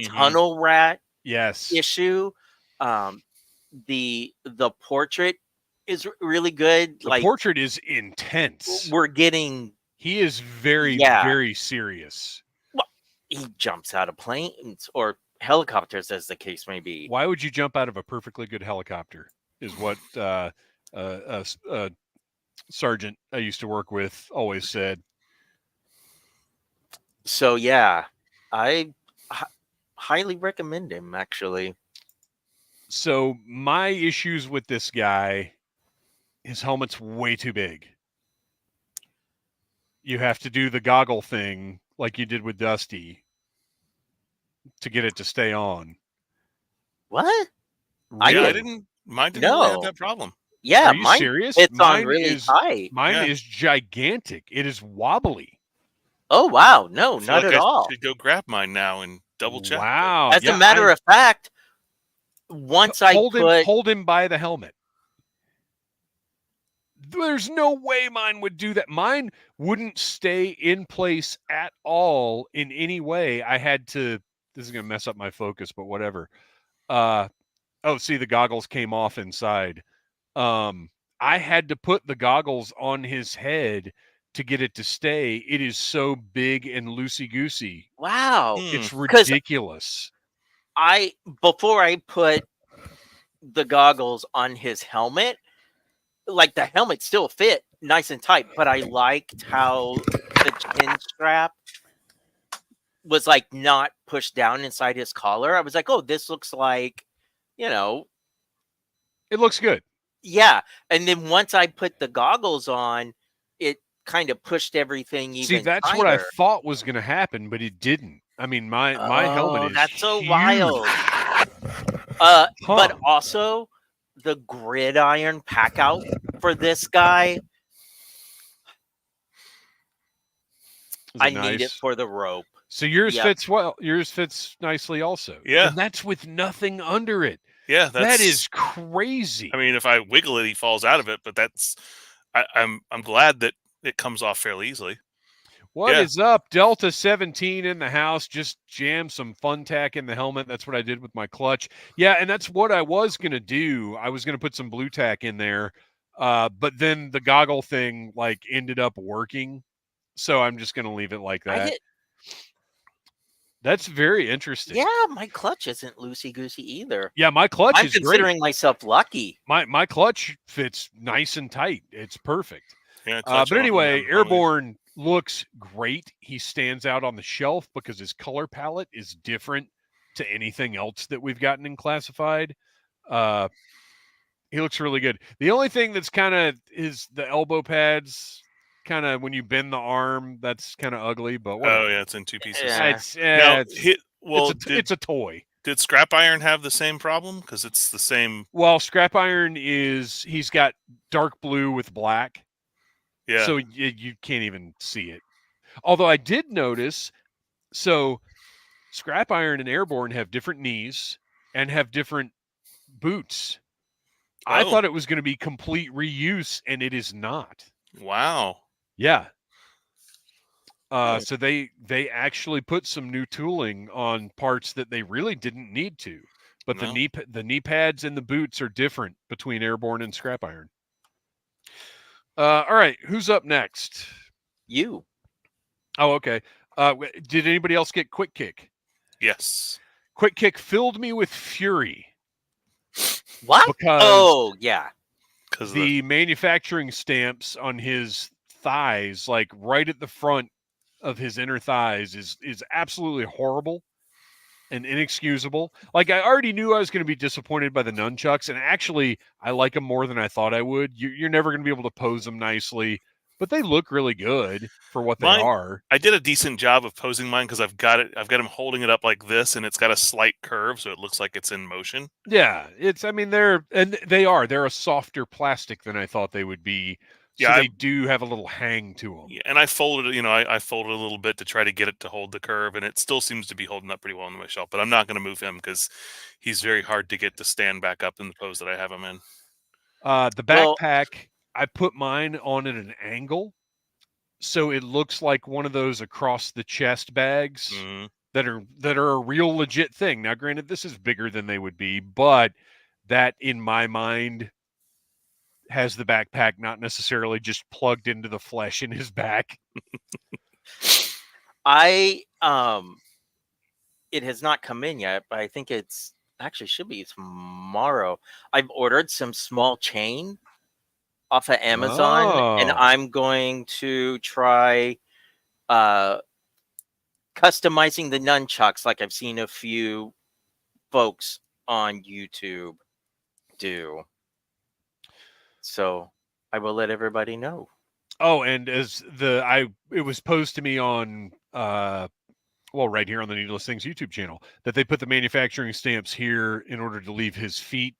tunnel rat issue. The portrait is really good. The portrait is intense. We're getting. He is very, very serious. Well, he jumps out of planes or helicopters, as the case may be. Why would you jump out of a perfectly good helicopter? Is what sergeant I used to work with always said. So yeah, I highly recommend him, actually. So my issues with this guy, his helmet's way too big. You have to do the goggle thing like you did with Dusty to get it to stay on. What? Really? Mine didn't really have that problem. Yeah, are you serious? It's on really tight. Mine is gigantic. It is wobbly. Oh wow, no, not at all. I should go grab mine now and double check. Wow. As a matter of fact, once hold him by the helmet. There's no way mine would do that. Mine wouldn't stay in place at all in any way. I had to. This is gonna mess up my focus, but whatever. See, the goggles came off inside. I had to put the goggles on his head to get it to stay. It is so big and loosey-goosey. Wow. It's ridiculous. Before I put the goggles on his helmet, like, the helmet still fit nice and tight, but I liked how the chin strap was, like, not pushed down inside his collar. I was like, oh, this looks like, it looks good. Yeah. And then once I put the goggles on, it kind of pushed everything See, even that's tighter. what I thought was going to happen, but it didn't. I mean, my helmet is that's so huge. wild. But also the gridiron pack out for this guy. Is I it need it nice? for the rope. So yours Yep. fits well. Yours fits nicely also. Yeah. And that's with nothing under it. Yeah, That is crazy. I mean, if I wiggle it, he falls out of it. But that's I'm glad that it comes off fairly easily. What is up? Delta 17 in the house. Just jam some fun tack in the helmet. That's what I did with my clutch. Yeah, and that's what I was going to do. I was going to put some blue tack in there. But then the goggle thing ended up working. So I'm just going to leave it like that. That's very interesting. Yeah, my clutch isn't loosey-goosey either. Yeah, my clutch I'm is great. considering myself lucky. My clutch fits nice and tight. It's perfect. Yeah, but anyway, Airborne looks great. He stands out on the shelf because his color palette is different to anything else that we've gotten in classified. He looks really good. The only thing that's kind of is the elbow pads. Kind of when you bend the arm, that's kind of ugly. But whatever. Oh yeah, it's in two pieces. Yeah. It's a toy. Did Scrap Iron have the same problem? Because it's the same. Well, Scrap Iron he's got dark blue with black. Yeah. So you can't even see it. Although I did notice, so Scrap Iron and Airborne have different knees and have different boots. Oh. I thought it was going to be complete reuse, and it is not. Wow. Yeah. So they actually put some new tooling on parts that they really didn't need to. But the knee pads and the boots are different between Airborne and Scrap Iron. All right, who's up next? You. Oh, okay. Did anybody else get Quick Kick? Yes. Quick Kick filled me with fury. What? Because yeah. Because the manufacturing stamps on his thighs, right at the front of his inner thighs, is absolutely horrible and inexcusable. I already knew I was going to be disappointed by the nunchucks, and actually, I like them more than I thought I would. You're never going to be able to pose them nicely, but they look really good for what they are. I did a decent job of posing mine because I've got him holding it up like this, and it's got a slight curve, so it looks like it's in motion. Yeah, they're a softer plastic than I thought they would be. So they do have a little hang to them. Yeah, and I folded it, I folded a little bit to try to get it to hold the curve, and it still seems to be holding up pretty well on my shelf. But I'm not going to move him because he's very hard to get to stand back up in the pose that I have him in. The backpack, I put mine on at an angle, so it looks like one of those across the chest bags that are a real legit thing. Now, granted, this is bigger than they would be, but that in my mind has the backpack not necessarily just plugged into the flesh in his back. It has not come in yet, but I think it's actually should be tomorrow. I've ordered some small chain off of Amazon, and I'm going to try customizing the nunchucks like I've seen a few folks on YouTube do. So I will let everybody know. Oh, and as it was posed to me on right here on the Needless Things YouTube channel that they put the manufacturing stamps here in order to leave his feet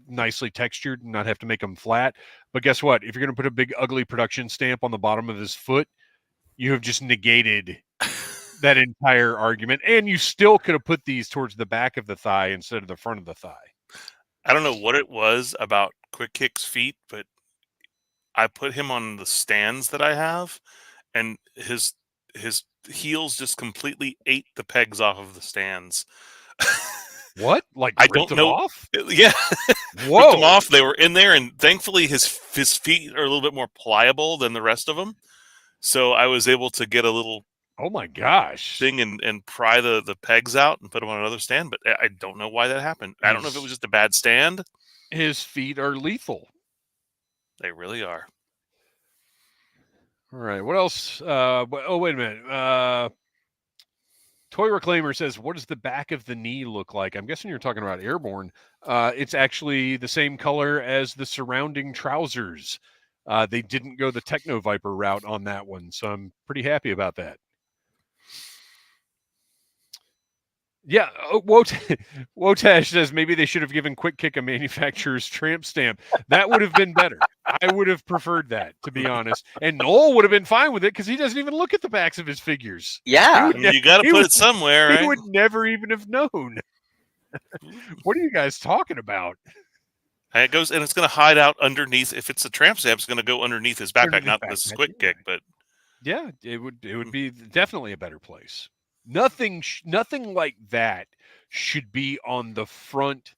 nicely textured and not have to make them flat. But guess what? If you're going to put a big ugly production stamp on the bottom of his foot, you have just negated that entire argument, and you still could have put these towards the back of the thigh instead of the front of the thigh. I don't know what it was about Quick Kick's feet, but I put him on the stands that I have, and his heels just completely ate the pegs off of the stands. What? I don't know. Off? Yeah. Whoa. Ripped them off. They were in there, and thankfully his feet are a little bit more pliable than the rest of them. So I was able to get a little thing and pry the pegs out and put them on another stand, but I don't know why that happened. I don't know if it was just a bad stand. His feet are lethal. They really are. All right. What else? Wait a minute. Toy Reclaimer says, what does the back of the knee look like? I'm guessing you're talking about Airborne. It's actually the same color as the surrounding trousers. They didn't go the Techno Viper route on that one, so I'm pretty happy about that. Yeah, Wotash says maybe they should have given Quick Kick a manufacturer's tramp stamp. That would have been better. I would have preferred that, to be honest. And Noel would have been fine with it because he doesn't even look at the backs of his figures. Yeah. You got to put it somewhere, right? He would never even have known. What are you guys talking about? And it goes, and it's going to hide out underneath. If it's a tramp stamp, it's going to go underneath his backpack. Underneath Not backpack, this Quick Kick, but yeah, it would be definitely a better place. Nothing like that should be on the front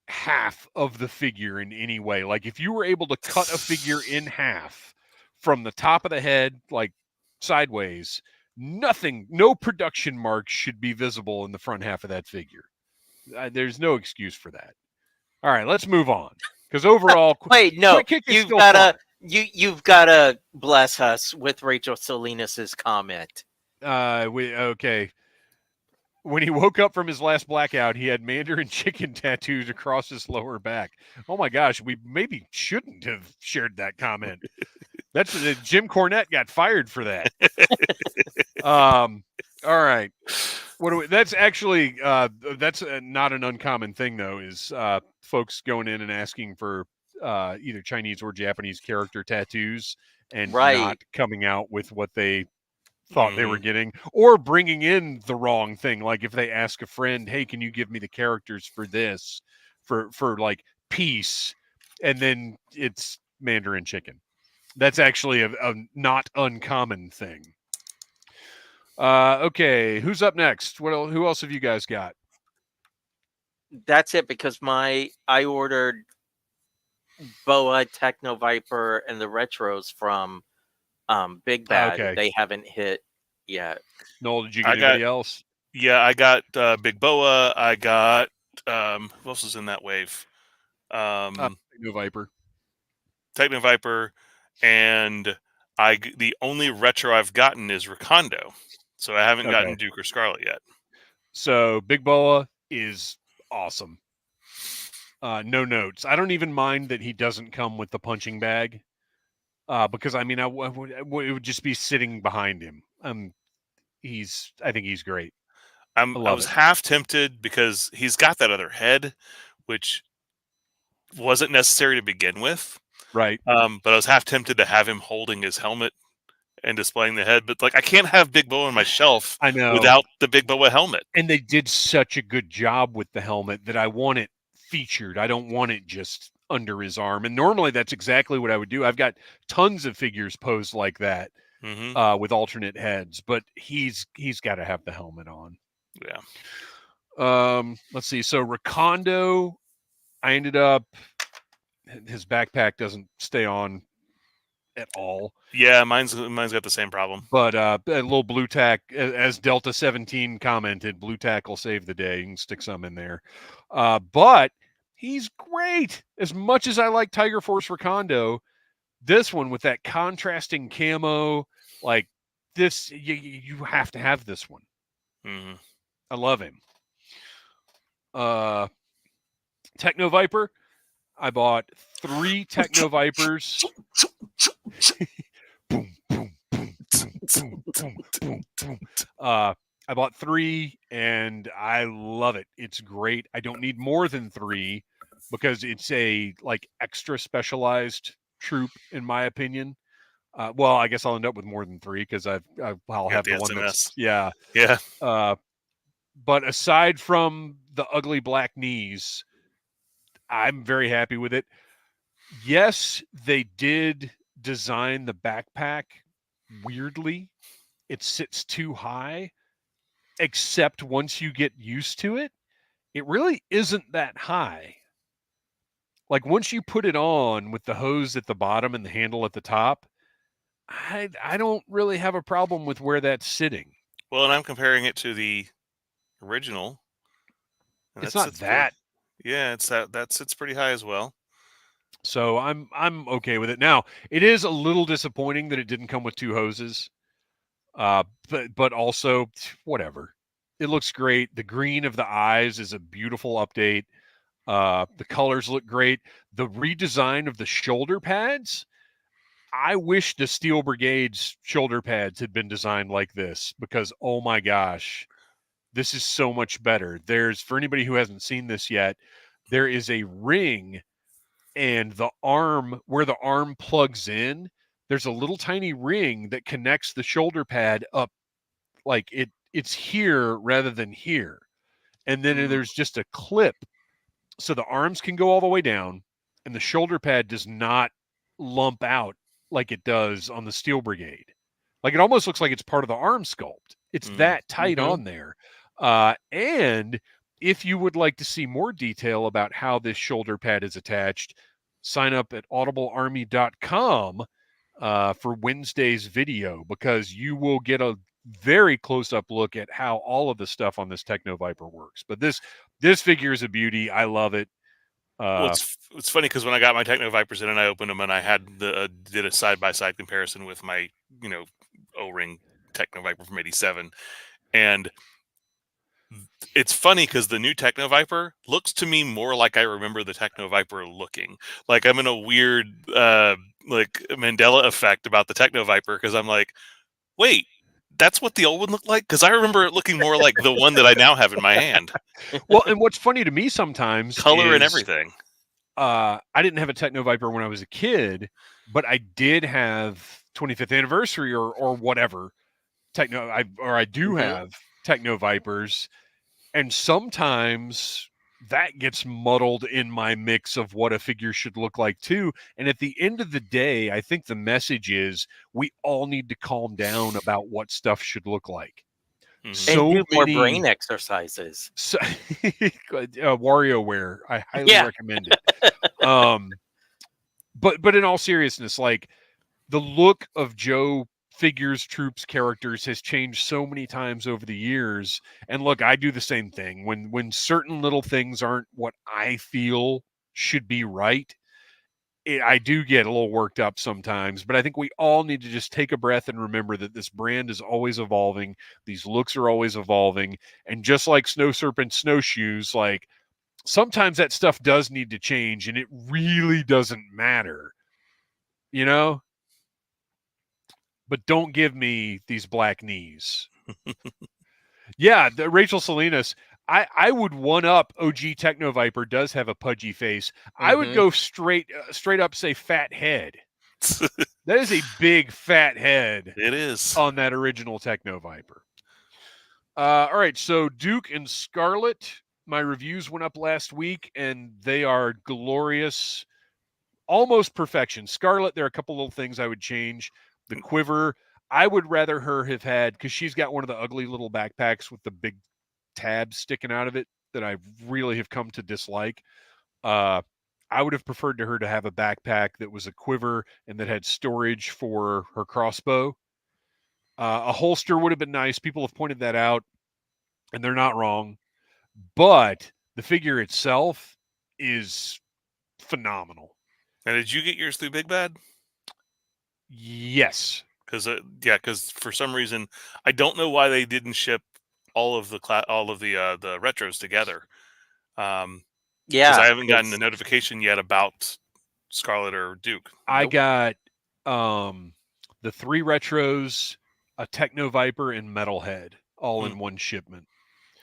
half of the figure in any way. Like if you were able to cut a figure in half from the top of the head, like sideways, no production marks should be visible in the front half of that figure. There's no excuse for that. All right, let's move on. Because overall, Wait, no, Quick Kick is you've still gotta fun. you've gotta bless us with Rachel Salinas's comment. Okay. When he woke up from his last blackout, he had Mandarin chicken tattoos across his lower back. Oh my gosh, we maybe shouldn't have shared that comment. That's Jim Cornette got fired for that. All right. That's actually that's not an uncommon thing though. Is folks going in and asking for either Chinese or Japanese character tattoos and not coming out with what they thought they were getting, or bringing in the wrong thing. Like if they ask a friend, hey, can you give me the characters for this for like peace, and then it's Mandarin chicken. That's actually a not uncommon thing. Okay, who's up next? Who else have you guys got? That's it, because I ordered Boa, Techno Viper, and the retros from Big Bad. Okay. They haven't hit yet. Noel, did you get anybody else? Yeah, I got Big Boa. I got who else is in that wave? Techno Viper. Techno Viper, and the only retro I've gotten is Recondo, so I haven't gotten Duke or Scarlet yet. So Big Boa is awesome. No notes. I don't even mind that he doesn't come with the punching bag, because I mean, it would just be sitting behind him. I think he's great. I was half tempted because he's got that other head, which wasn't necessary to begin with. Right. But I was half tempted to have him holding his helmet and displaying the head. But like, I can't have Big Boa on my shelf without the Big Boa helmet. And they did such a good job with the helmet that I want it featured. I don't want it just under his arm. And normally that's exactly what I would do. I've got tons of figures posed like that with alternate heads, but he's got to have the helmet on. Yeah. Let's see. So Recondo, I ended up, his backpack doesn't stay on at all. Yeah, mine's got the same problem. But a little blue tack, as Delta 17 commented, blue tack will save the day. You can stick some in there. But he's great. As much as I like Tiger Force Recondo, this one with that contrasting camo, like this, you have to have this one. Mm-hmm. I love him. Techno Viper, I bought 3 Techno Vipers. Boom, boom, boom, boom, boom, boom, boom. I bought 3 and I love it. It's great. I don't need more than 3 because it's a like extra specialized troop, in my opinion. Well, I guess I'll end up with more than 3 because I'll have the one that's yeah. But aside from the ugly black knees, I'm very happy with it. Yes, they did design the backpack weirdly. It sits too high, except once you get used to it, it really isn't that high. Like once you put it on with the hose at the bottom and the handle at the top, I don't really have a problem with where that's sitting. Well, and I'm comparing it to the original. It's not that. Yeah, it's that sits pretty high as well. So I'm okay with it. Now, it is a little disappointing that it didn't come with 2 hoses. But also whatever. It looks great. The green of the eyes is a beautiful update. The colors look great. The redesign of the shoulder pads, I wish the Steel Brigade's shoulder pads had been designed like this, because, oh my gosh, this is so much better. For anybody who hasn't seen this yet, there is a ring, and the arm, where the arm plugs in, there's a little tiny ring that connects the shoulder pad up, like it's here rather than here. And then there's just a clip, so the arms can go all the way down, and the shoulder pad does not lump out like it does on the Steel Brigade. Like, it almost looks like it's part of the arm sculpt. It's that tight on there. And if you would like to see more detail about how this shoulder pad is attached, sign up at audiblearmy.com for Wednesday's video, because you will get a very close-up look at how all of the stuff on this Techno Viper works. But this figure is a beauty. I love it. Well, it's funny because when I got my Techno Vipers in and I opened them, and I had did a side-by-side comparison with my ORing Techno Viper from '87, and it's funny because the new Techno Viper looks to me more like I remember the Techno Viper looking. Like, I'm in a weird like Mandela effect about the Techno Viper, because I'm like, wait, that's what the old one looked like? Because I remember it looking more like the one that I now have in my hand. Well, and what's funny to me sometimes, color and everything. I didn't have a Techno Viper when I was a kid, but I did have 25th anniversary or whatever I do have Techno Vipers, and sometimes that gets muddled in my mix of what a figure should look like too. And at the end of the day, I think the message is we all need to calm down about what stuff should look like. So and do more brain exercises. So, WarioWare, I highly recommend it. But in all seriousness, like, the look of Joe figures, troops, characters has changed so many times over the years. And look, I do the same thing. When certain little things aren't what I feel should be right, I do get a little worked up sometimes. But I think we all need to just take a breath and remember that this brand is always evolving. These looks are always evolving. And just like Snow Serpent snowshoes, like, sometimes that stuff does need to change, and it really doesn't matter, But don't give me these black knees. Yeah, Rachel Salinas, I would one up OG Techno Viper does have a pudgy face. I would go straight up say fat head. That is a big fat head. It is on that original Techno Viper. All right, so Duke and Scarlet, my reviews went up last week, and they are glorious, almost perfection. Scarlet, there are a couple little things I would change. The quiver, I would rather her have had, because she's got one of the ugly little backpacks with the big tabs sticking out of it that I really have come to dislike. I would have preferred her to have a backpack that was a quiver and that had storage for her crossbow. A holster would have been nice. People have pointed that out, and they're not wrong. But the figure itself is phenomenal. And did you get yours through Big Bad? Yes. Because for some reason, I don't know why they didn't ship all of the retros together. Because I haven't gotten a notification yet about Scarlet or Duke. I got the 3 retros, a Techno Viper, and Metalhead all in one shipment.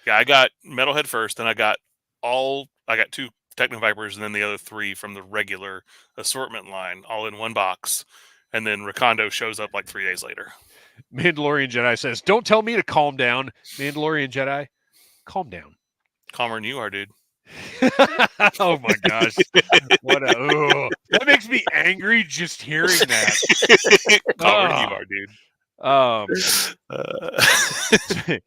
Yeah, I got Metalhead first, and I got 2 Techno Vipers, and then the other 3 from the regular assortment line, all in one box. And then Recondo shows up like 3 days later. Mandalorian Jedi says, "Don't tell me to calm down." Mandalorian Jedi, calm down. Calmer than you are, dude. Oh my gosh. That makes me angry just hearing that. Calmer than you are, dude.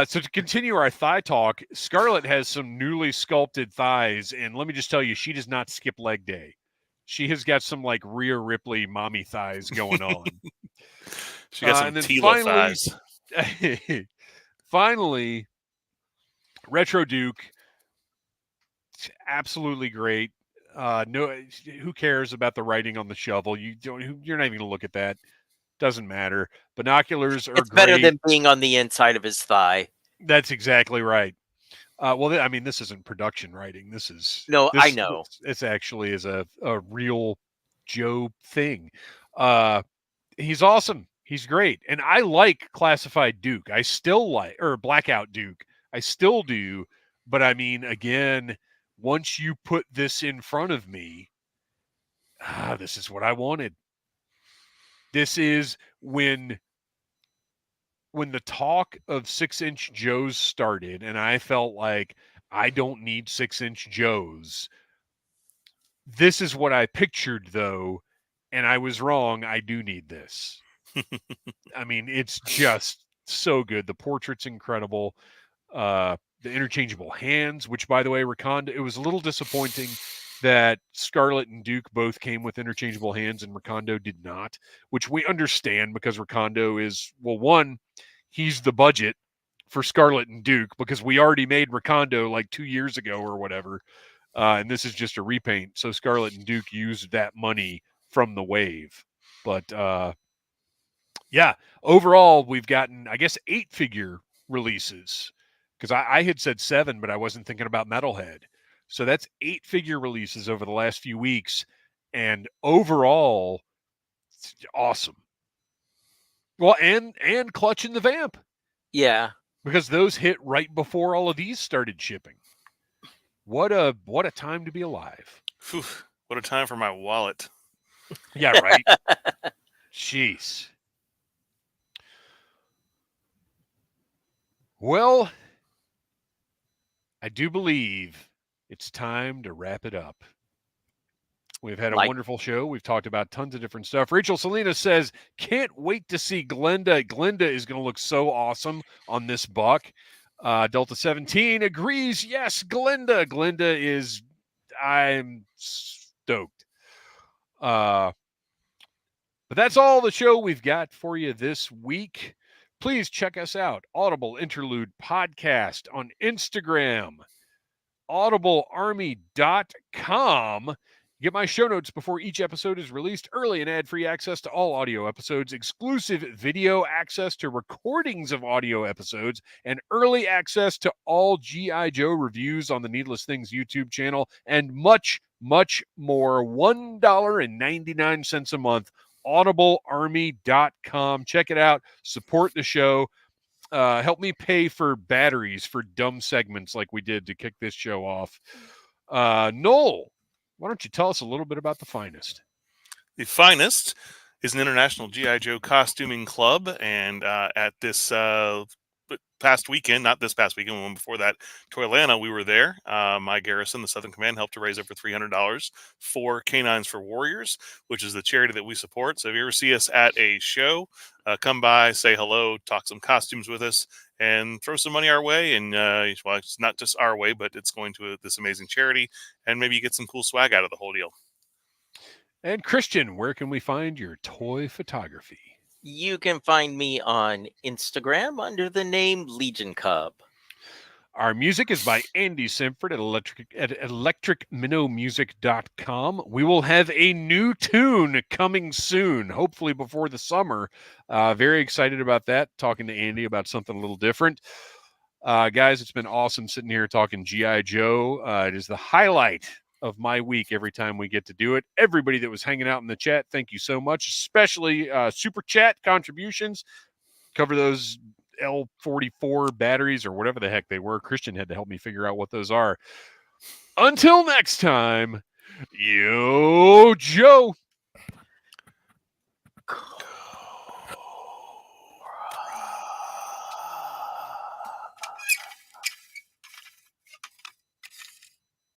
So to continue our thigh talk, Scarlet has some newly sculpted thighs, and let me just tell you, she does not skip leg day. She has got some like Rhea Ripley mommy thighs going on. She got some Tila thighs. Finally, Retro Duke, absolutely great. No, who cares about the writing on the shovel? You're not even gonna look at that. Doesn't matter. Binoculars are it's better than being on the inside of his thigh. That's exactly right. Well, I mean, this isn't production writing. This is No, I know. It's actually is a real Joe thing. He's awesome. He's great, and I like Classified Duke. I still like or Blackout Duke. I still do, but I mean, again, once you put this in front of me, this is what I wanted. This is when the talk of 6-inch Joes started, and I felt like I don't need 6-inch Joes. This is what I pictured, though, and I was wrong. I do need this. I mean, it's just so good. The portrait's incredible. The interchangeable hands, which, by the way, Recondo, it was a little disappointing that Scarlet and Duke both came with interchangeable hands and Recondo did not, which we understand because Recondo is, well, one, he's the budget for Scarlet and Duke because we already made Recondo like 2 years ago or whatever. And this is just a repaint. So Scarlet and Duke used that money from the wave. But yeah, overall, we've gotten, I guess, 8-figure releases because I had said 7, but I wasn't thinking about Metalhead. So that's 8-figure releases over the last few weeks. And overall, it's awesome. Well, and Clutch and the Vamp. Yeah. Because those hit right before all of these started shipping. What a time to be alive. Whew, what a time for my wallet. Yeah, right. Jeez. Well, I do believe it's time to wrap it up. We've had a wonderful show. We've talked about tons of different stuff. Rachel Salinas says, can't wait to see Glenda. Glenda is going to look so awesome on this buck. Delta 17 agrees. Yes, Glenda. Glenda is, I'm stoked. But that's all the show we've got for you this week. Please check us out. Audible Interlude Podcast on Instagram. audiblearmy.com. Get my show notes before each episode is released, early and ad-free access to all audio episodes, exclusive video access to recordings of audio episodes, and early access to all G.I. Joe reviews on the Needless Things YouTube channel, and much, much more. $1.99 a month. audiblearmy.com. Check it out. Support the show. Help me pay for batteries for dumb segments like we did to kick this show off. Noel, why don't you tell us a little bit about The Finest? The Finest is an international G.I. Joe costuming club, and at this past weekend, not this past weekend, one before that, Toylanta, we were there. My garrison, the Southern Command, helped to raise over $300 for Canines for Warriors, which is the charity that we support. So if you ever see us at a show, come by, say hello, talk some costumes with us, and throw some money our way. And well, it's not just our way, but it's going to this amazing charity, and maybe you get some cool swag out of the whole deal. And Kristian, where can we find your toy photography? You can find me on Instagram under the name Legion Cub. Our music is by Andy Simford at electricminnowmusic.com. We will have a new tune coming soon, hopefully before the summer. Very excited about that, talking to Andy about something a little different. Guys, it's been awesome sitting here talking G.I. Joe. It is the highlight of my week every time we get to do it. Everybody that was hanging out in the chat, thank you so much, especially super chat contributions. Cover those L44 batteries or whatever the heck they were. Kristian had to help me figure out what those are. Until next time, yo, Joe.